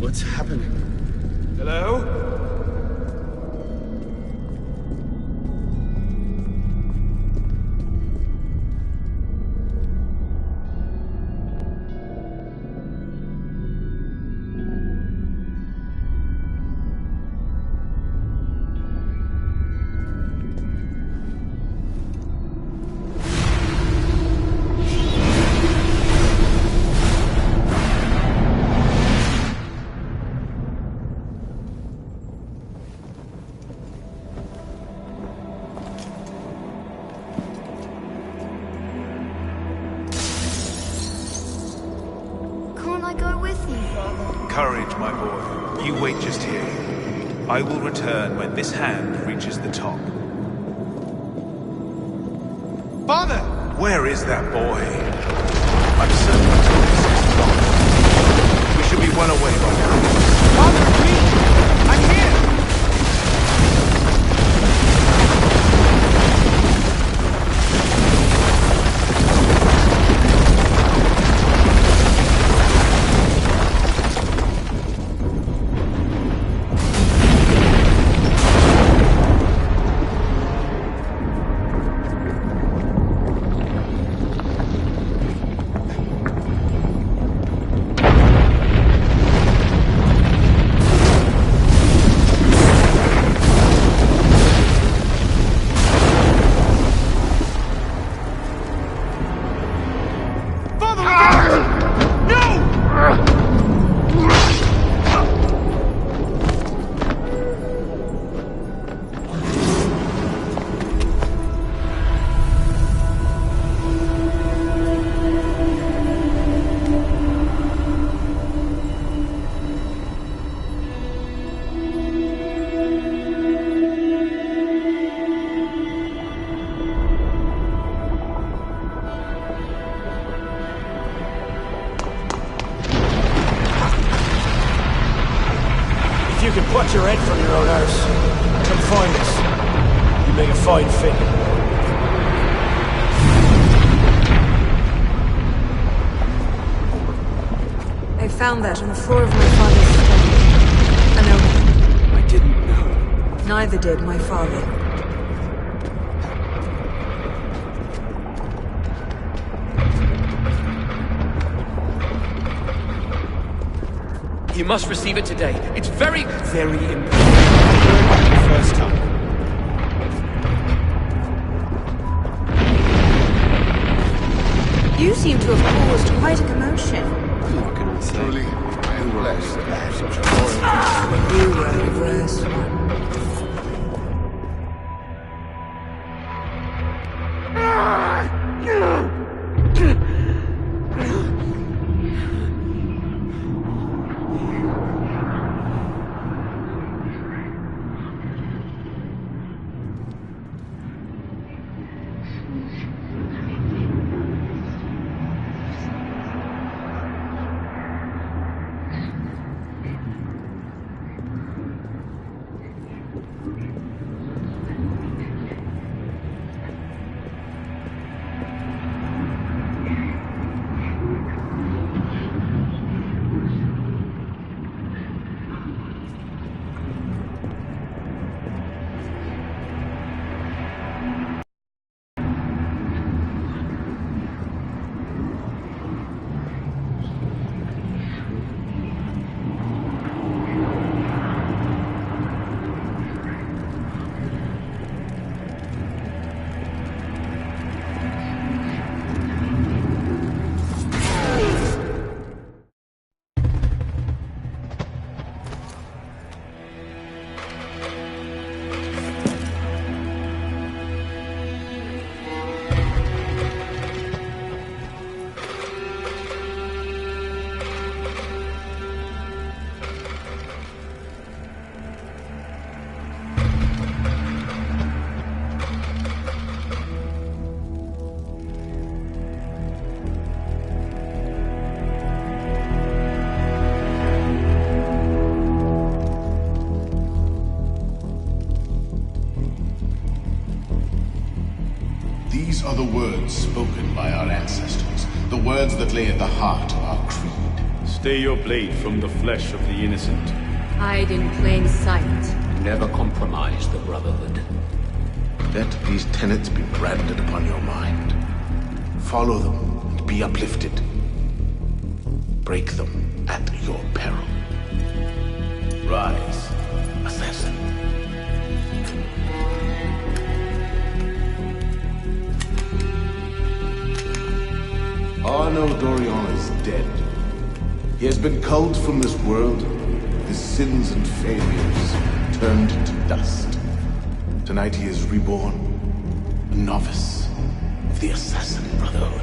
What's happening? Hello? Courage, my boy. You wait just here. I will return when this hand reaches the top. Father! Where is that boy? I'm certain he's lost. We should be well away by now. Father, please! I'm here! you can put your head from your own house, come find us. You make a fine figure. I found that on the floor of my father's study. An omen. I didn't know. Neither did my father. You must receive it today. It's very, very important. I heard it the first time. You seem to have caused quite a commotion. What can I say? Truly, I am blessed to have such a royal... You were the first one. These are the words spoken by our ancestors, the words that lay at the heart of our creed. Stay your blade from the flesh of the innocent. Hide in plain sight. Never compromise the Brotherhood. Let these tenets be branded upon your mind. Follow them and be uplifted. Break them at your peril. Rise, assassin. Arno Dorion is dead. He has been culled from this world, his sins and failures turned to dust. Tonight he is reborn, a novice of the Assassin Brotherhood.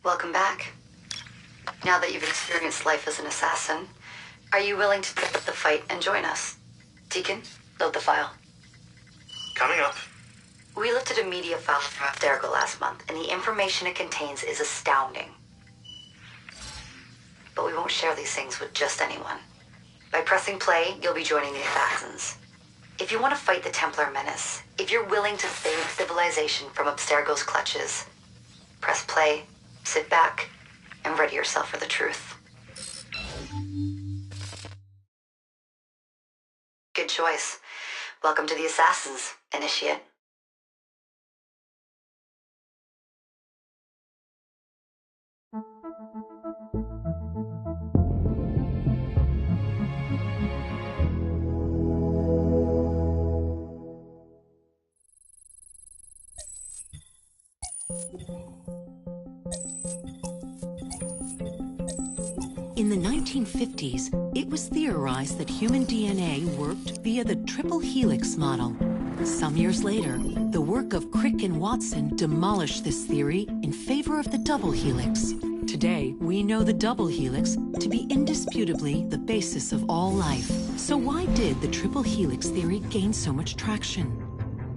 Welcome back. Now that you've experienced life as an assassin, are you willing to take up the fight and join us? Deacon, load the file. Coming up. We lifted a media file from Abstergo last month, and the information it contains is astounding. But we won't share these things with just anyone. By pressing play, you'll be joining the assassins. If you want to fight the Templar menace, if you're willing to save civilization from Abstergo's clutches, press play, sit back, and ready yourself for the truth. Good choice. Welcome to the Assassins, Initiate. In the 1950s, it was theorized that human DNA worked via the triple helix model. Some years later, the work of Crick and Watson demolished this theory in favor of the double helix. Today, we know the double helix to be indisputably the basis of all life. So why did the triple helix theory gain so much traction?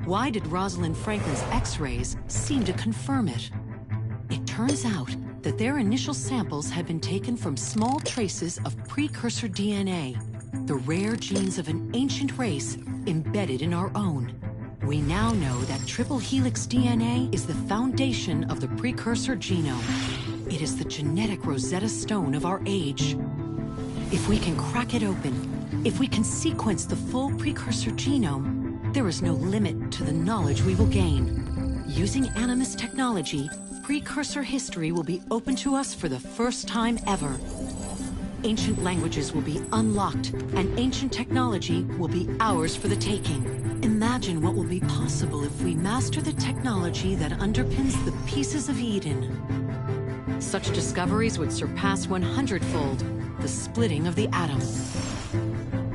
Why did Rosalind Franklin's X-rays seem to confirm it? It turns out that their initial samples had been taken from small traces of precursor DNA, the rare genes of an ancient race embedded in our own. We now know that triple helix DNA is the foundation of the precursor genome. It is the genetic Rosetta Stone of our age. If we can crack it open, if we can sequence the full precursor genome, there is no limit to the knowledge we will gain. Using Animus technology, precursor history will be open to us for the first time ever. Ancient languages will be unlocked, and ancient technology will be ours for the taking. Imagine what will be possible if we master the technology that underpins the pieces of Eden. Such discoveries would surpass 100-fold the splitting of the atom.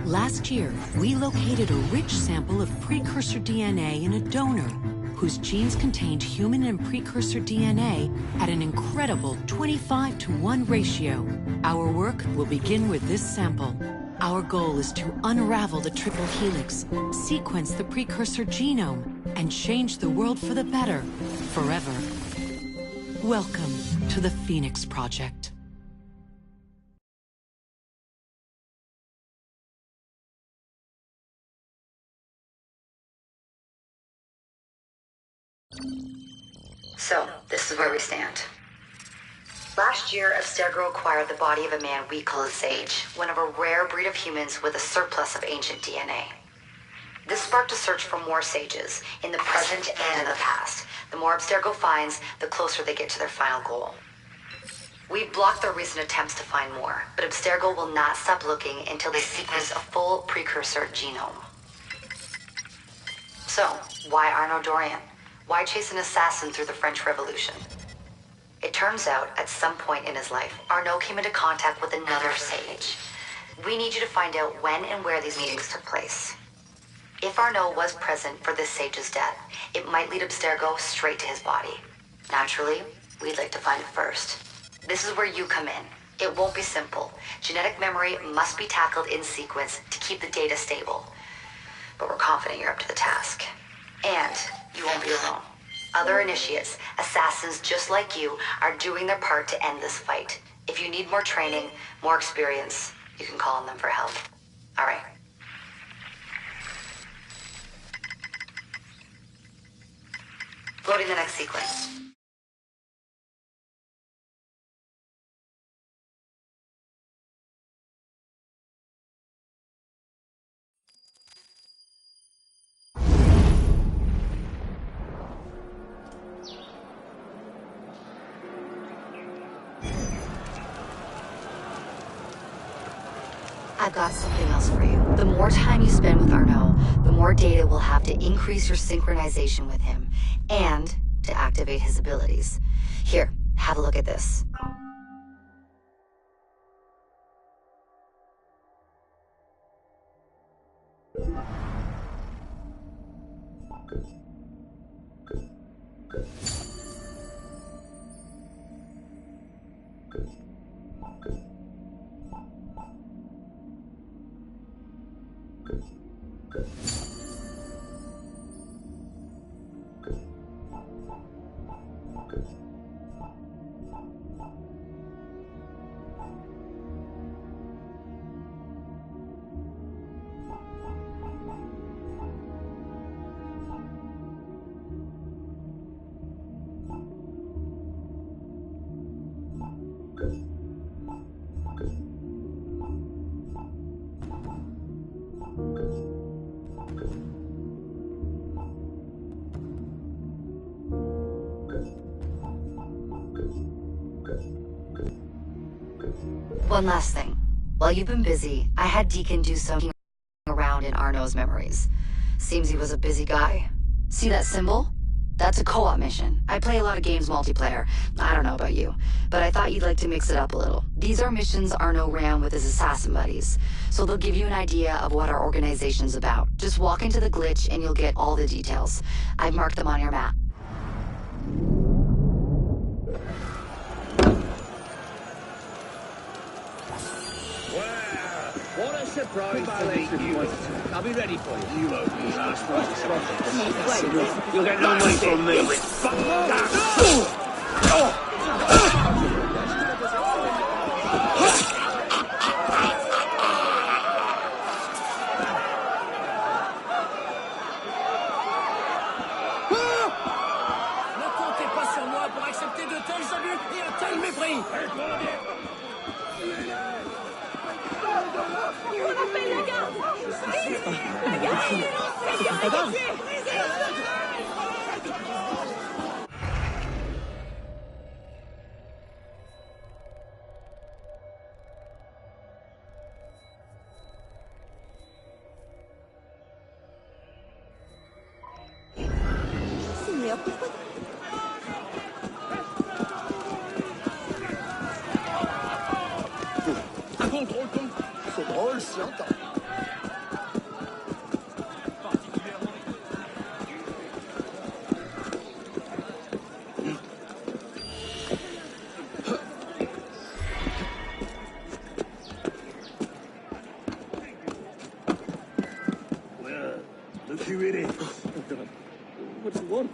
Last year, we located a rich sample of precursor DNA in a donor whose genes contained human and precursor DNA at an incredible 25-to-1 ratio. Our work will begin with this sample. Our goal is to unravel the triple helix, sequence the precursor genome, and change the world for the better, forever. Welcome to the Phoenix Project. So, this is where we stand. Last year, Abstergo acquired the body of a man we call a sage, one of a rare breed of humans with a surplus of ancient DNA. This sparked a search for more sages, in the present and in the past. The more Abstergo finds, the closer they get to their final goal. We've blocked their recent attempts to find more, but Abstergo will not stop looking until they sequence a full precursor genome. So, why Arnaud Dorian? Why chase an assassin through the French Revolution? It turns out, at some point in his life, Arnaud came into contact with another sage. We need you to find out when and where these meetings took place. If Arnaud was present for this sage's death, it might lead Abstergo straight to his body. Naturally, we'd like to find it first. This is where you come in. It won't be simple. Genetic memory must be tackled in sequence to keep the data stable. But we're confident you're up to the task. And you won't be alone. Other initiates, assassins just like you, are doing their part to end this fight. If you need more training, more experience, you can call on them for help. All right. Loading the next sequence. I've got something else for you. The more time you spend with Arnaud, the more data we'll have to increase your synchronization with him, and to activate his abilities. Here, have a look at this. One last thing. While you've been busy, I had Deacon do some around in Arno's memories. Seems he was a busy guy. See that symbol? That's a co-op mission. I play a lot of games multiplayer. I don't know about you, but I thought you'd like to mix it up a little. These are missions Arno ran with his assassin buddies, so they'll give you an idea of what our organization's about. Just walk into the glitch and you'll get all the details. I've marked them on your map. What a surprise to meet you. I'll be ready for you. You owe me last night. You'll get no money from me. Ne comptez pas sur moi pour accepter de tels abus et un tel mépris. On appelle la garde! Vite! La garde! Seigneur, pourquoi... Un contrôle comme... C'est drôle, si on entend. Well, look who it is. What do you want?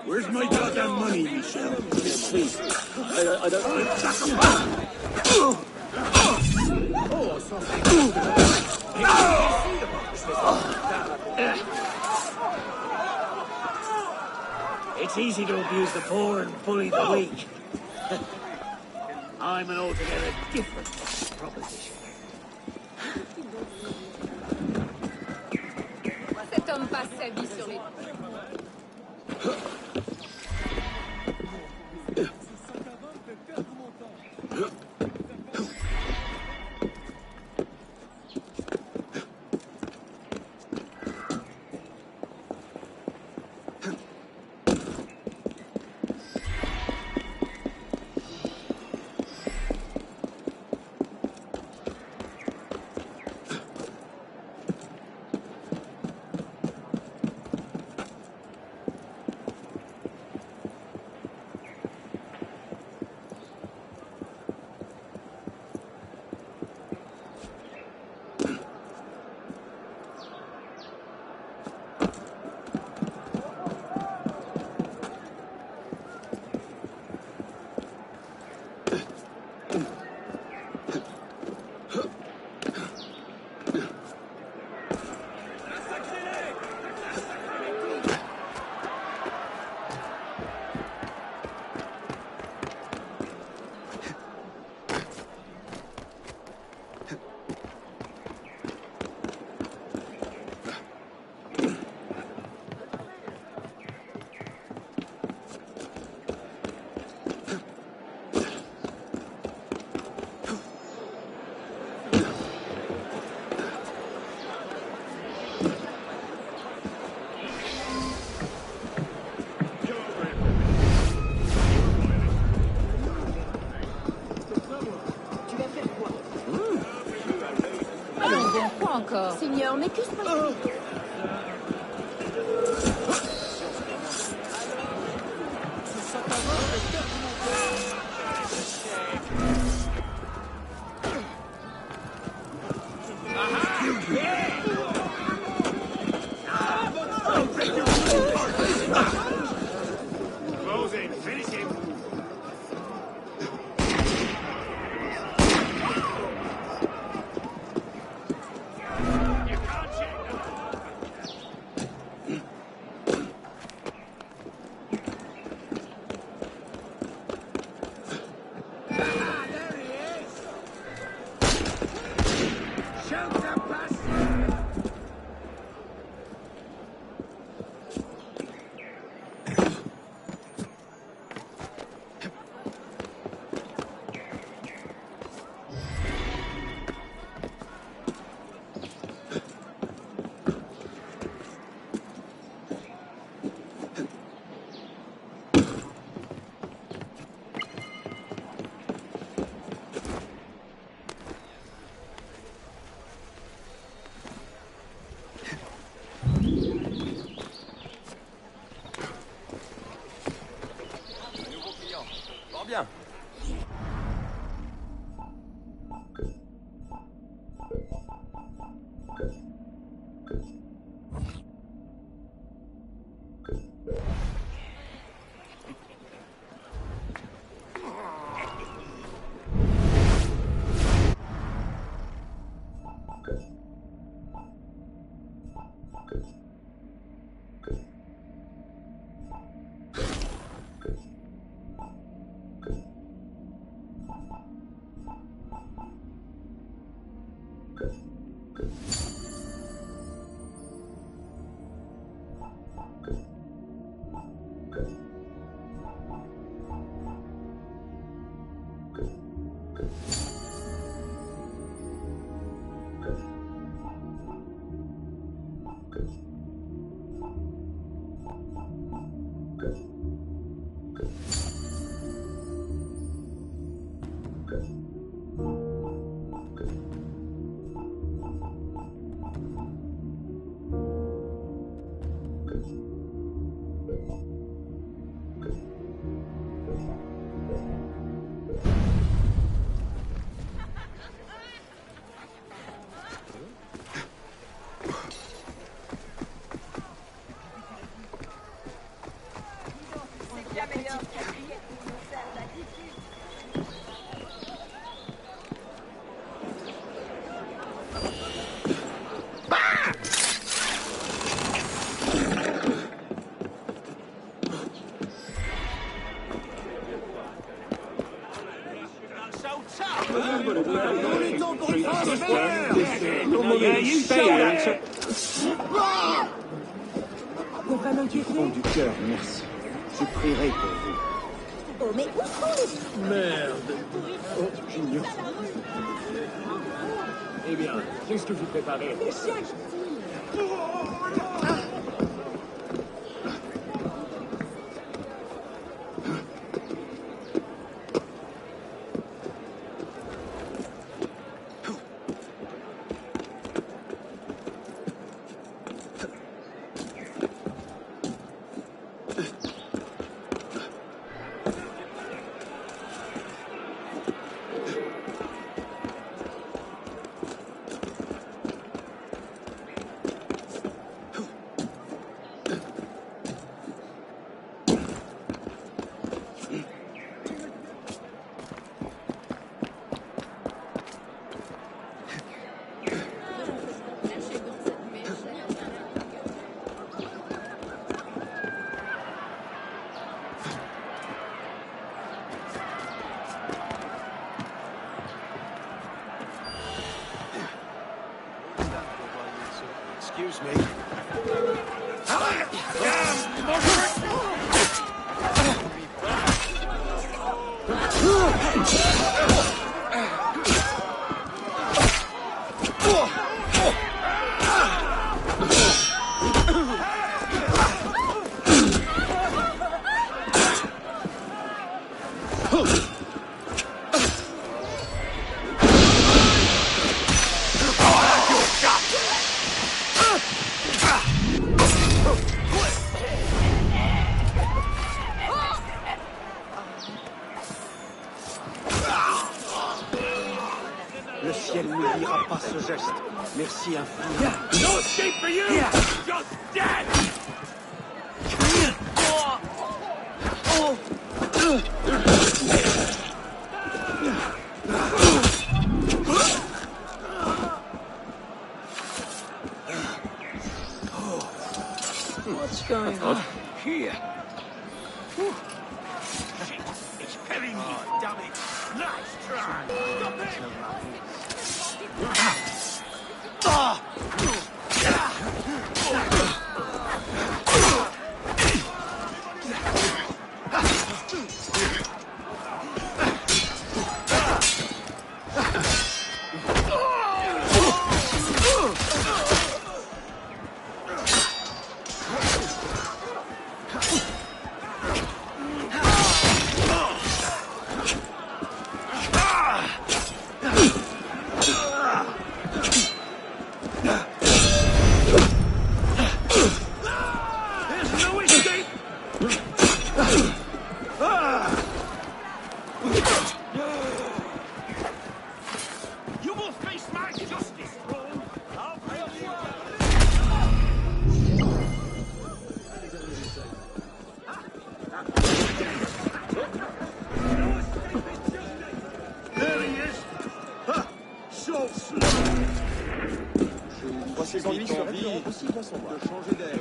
Where's my goddamn money, Michelle? Please. I don't... It's easy to abuse the poor and bully the weak. I'm an altogether different proposition. Cet homme passe sa vie sur les... Quoi encore? Seigneur, mais que se passe-t-il? Close in, finish him. You can't check them. bien. Du fond du cœur, merci. Je prierai pour vous. Oh, mais où sont les... Merde. Oh, j'ignore. Eh bien, qu'est-ce que vous préparez? Excuse me. Le ciel n'oubliera pas ce geste. Merci infiniment. No escape for you! Just dead! What's going on here? It's killing me, damn it! Nice try! Stop it! Ah! cette envie de changer d'air.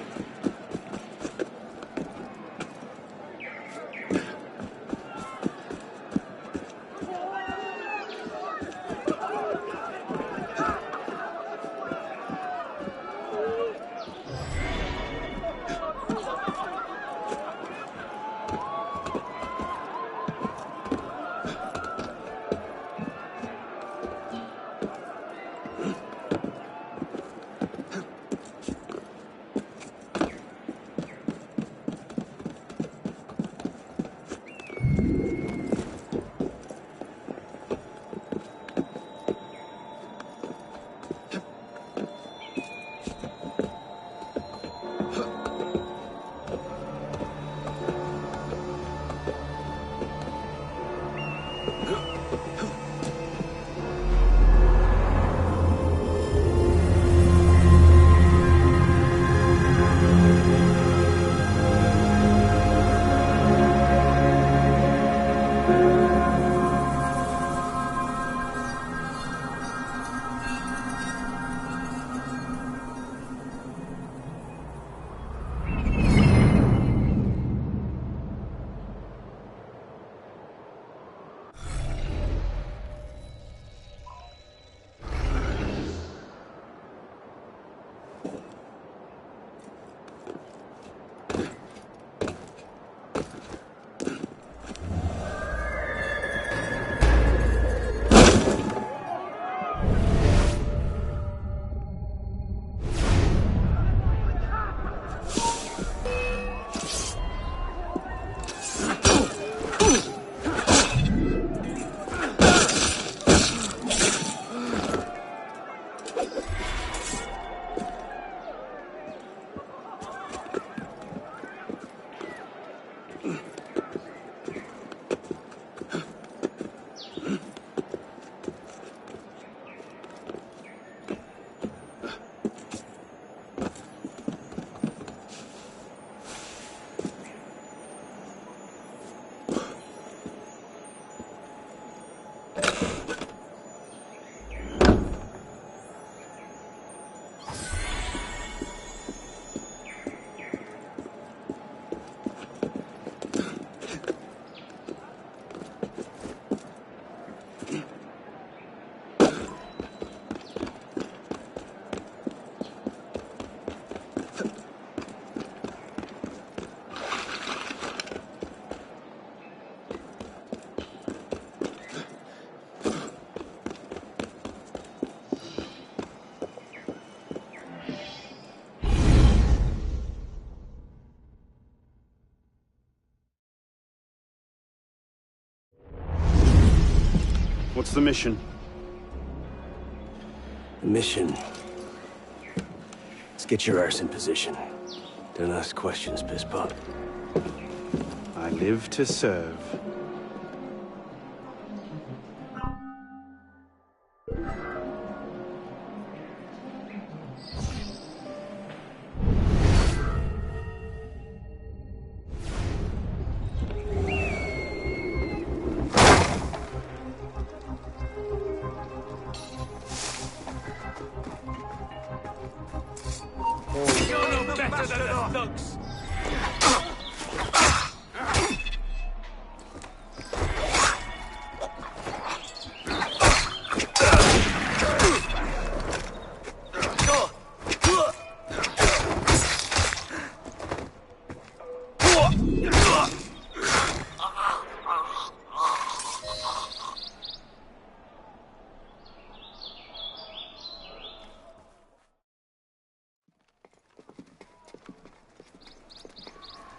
What's the mission? Mission. Let's get your arse in position. Don't ask questions, piss pot. I live to serve. You're no better than the thugs!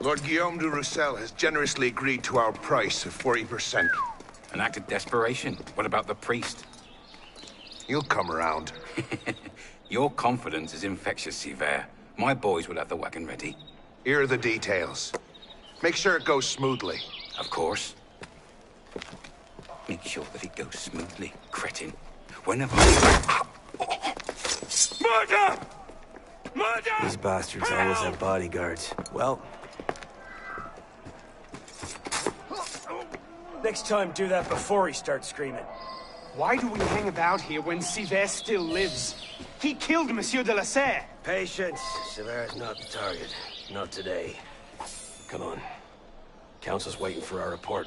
Lord Guillaume de Roussel has generously agreed to our price of 40%. An act of desperation. What about the priest? He'll come around. Your confidence is infectious, Sivert. My boys will have the wagon ready. Here are the details. Make sure it goes smoothly. Of course. Make sure that it goes smoothly, cretin. Whenever Murder! Murder! These bastards always have bodyguards. Well... Next time, do that before he starts screaming. Why do we hang about here when Sivert still lives? He killed Monsieur de la Serre. Patience. Severa's not the target. Not today. Come on. Council's waiting for our report.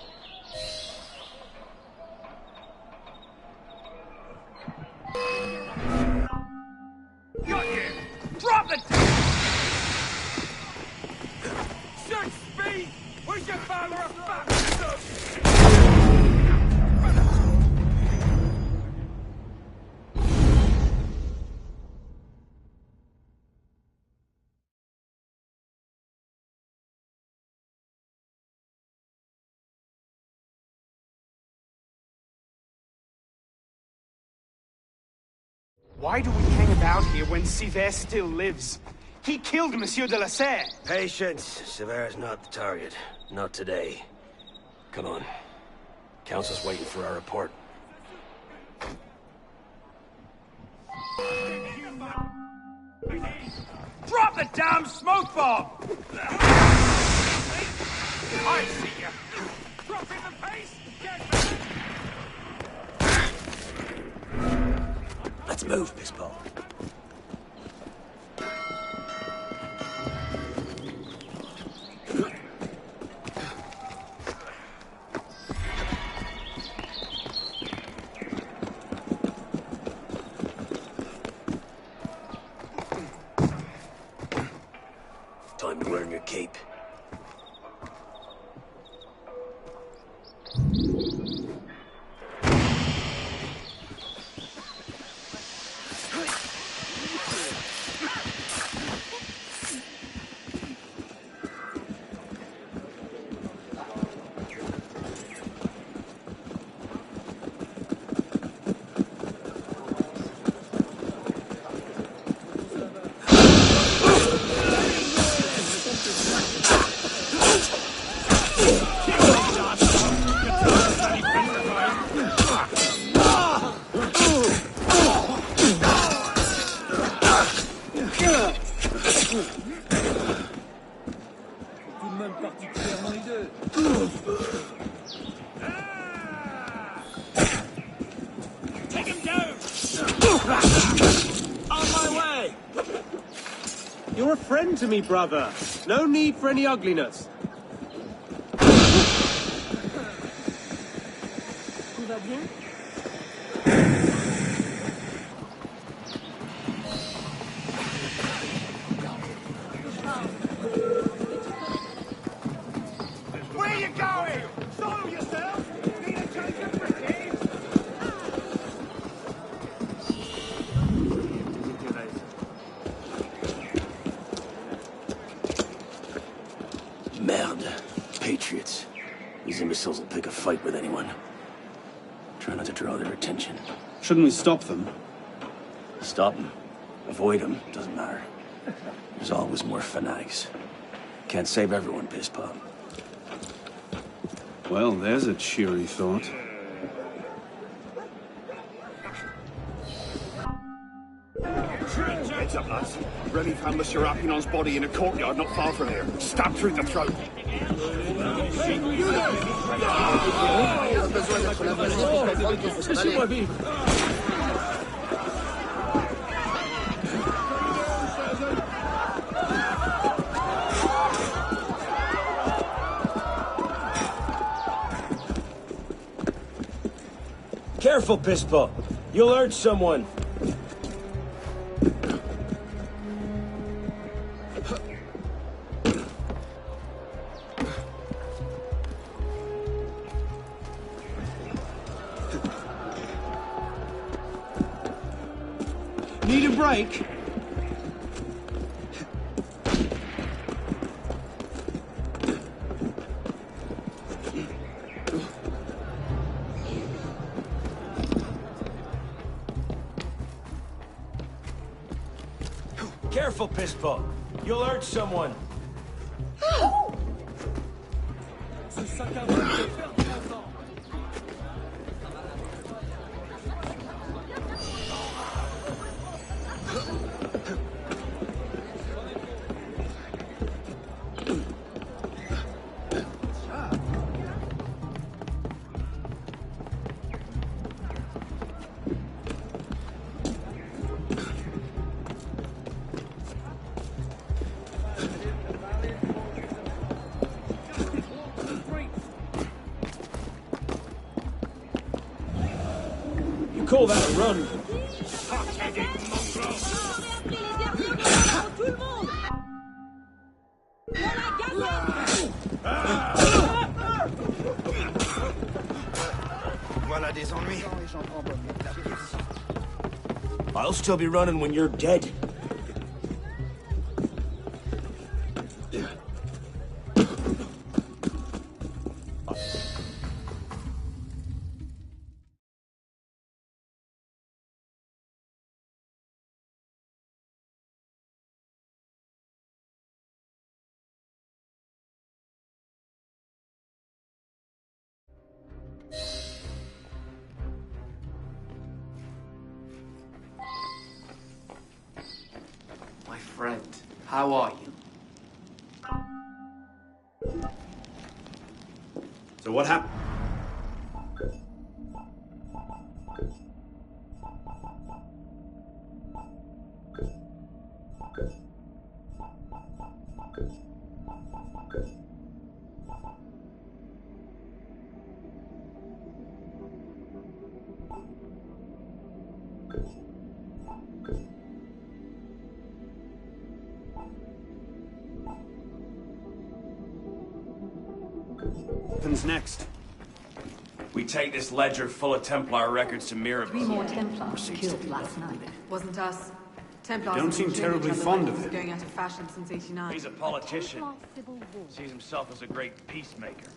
Got you! Drop it! Search speed! Where's your father a bastard? Why do we hang about here when Sever still lives? He killed Monsieur de la Serre. Patience. Severa's not the target. Not today. Come on. Council's waiting for our report. Drop the damn smoke bomb! I see you! Drop in the pace! Let's move, Pissball. Time to learn your cape. Take him down! On my way! You're a friend to me, brother. No need for any ugliness. Tout va bien? Where are you going? Solo yourself! Need a change of brigade? Merde. Patriots. These imbeciles will pick a fight with anyone. Try not to draw their attention. Shouldn't we stop them? Stop them. Avoid them. Doesn't matter. There's always more fanatics. Can't save everyone, piss pop. Well, there's a cheery thought. Heads up, lads. Remy found Monsieur Rapinon's body in a courtyard not far from here. Stabbed through the throat. Laissez-moi vivre! Careful, Pissball. You'll hurt someone. Need a break? Careful, Pissball. You'll hurt someone. Ce sac à voix peut faire du bon temps. call that a run? Voilà des ennuis. I'll still be running when you're dead. My friend, how are you? So what happened? Happens next. We take this ledger full of Templar records to Mirabel. 3 more Templars killed last night. Wasn't us. Templars Don't seem terribly fond of him. Going out of fashion since '89. He's a politician. Sees himself as a great peacemaker.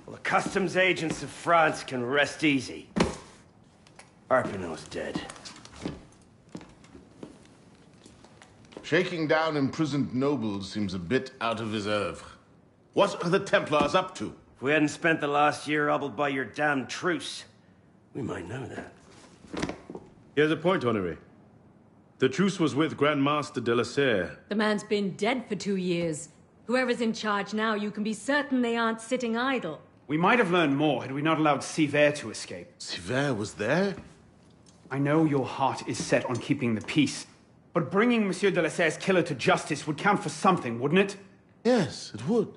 Well, the customs agents of France can rest easy. Arpinot's dead. Shaking down imprisoned nobles seems a bit out of his oeuvre. What are the Templars up to? If we hadn't spent the last year hobbled by your damn truce, we might know that. Here's a point, Honoré. The truce was with Grand Master de la Serre. The man's been dead for 2 years. Whoever's in charge now, you can be certain they aren't sitting idle. We might have learned more had we not allowed Sivert to escape. Sivert was there? I know your heart is set on keeping the peace, but bringing Monsieur de la Serre's killer to justice would count for something, wouldn't it? Yes, it would.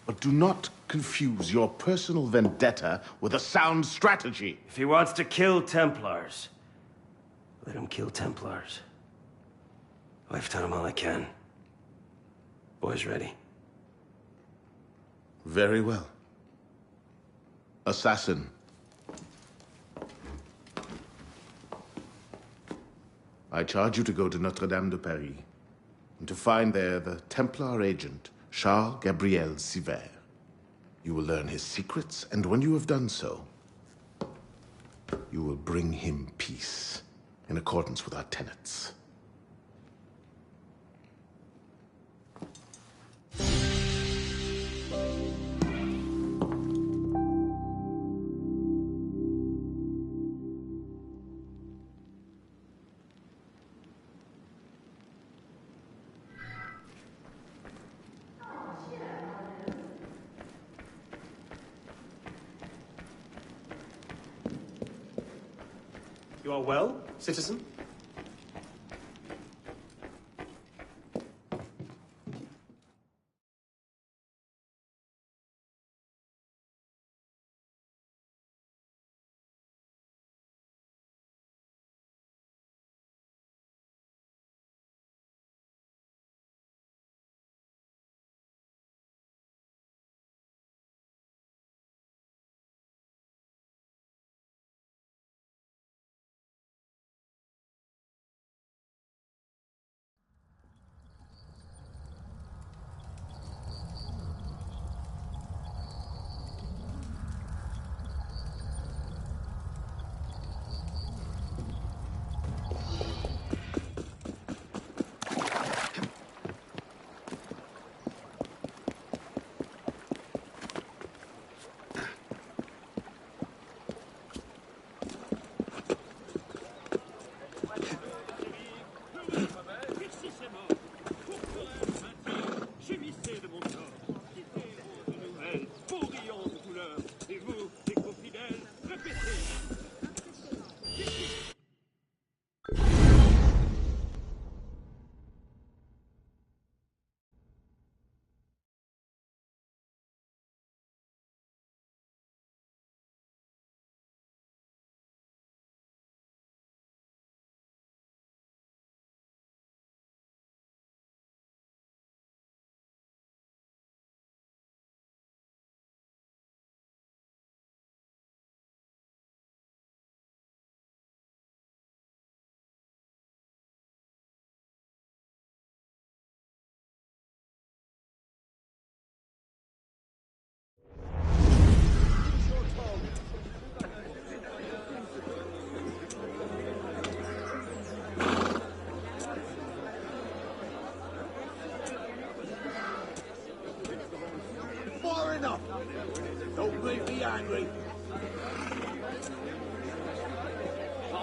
But do not confuse your personal vendetta with a sound strategy. If he wants to kill Templars, let him kill Templars. I've done all I can. Boys ready? Very well. Assassin. I charge you to go to Notre-Dame de Paris and to find there the Templar agent, Charles Gabriel Sivert. You will learn his secrets, and when you have done so, you will bring him peace in accordance with our tenets. You are well, citizen?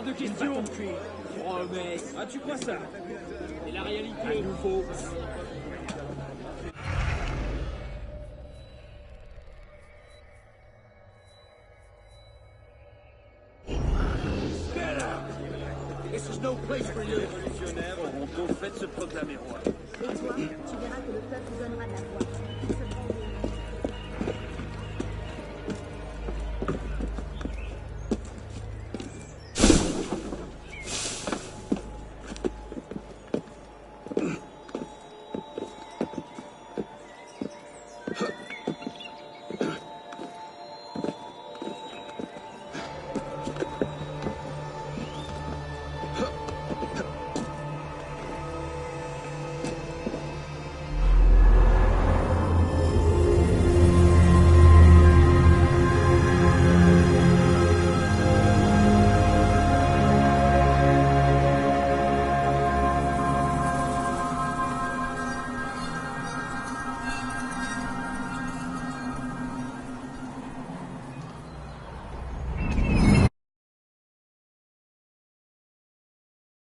Hors de question. Promesse. Ah, tu crois ça? Et la réalité, il nous faut. Get out! This is no place for you. Les révolutionnaires auront tôt fait de se proclamer roi. Et toi, tu verras que le peuple donnera de la voix.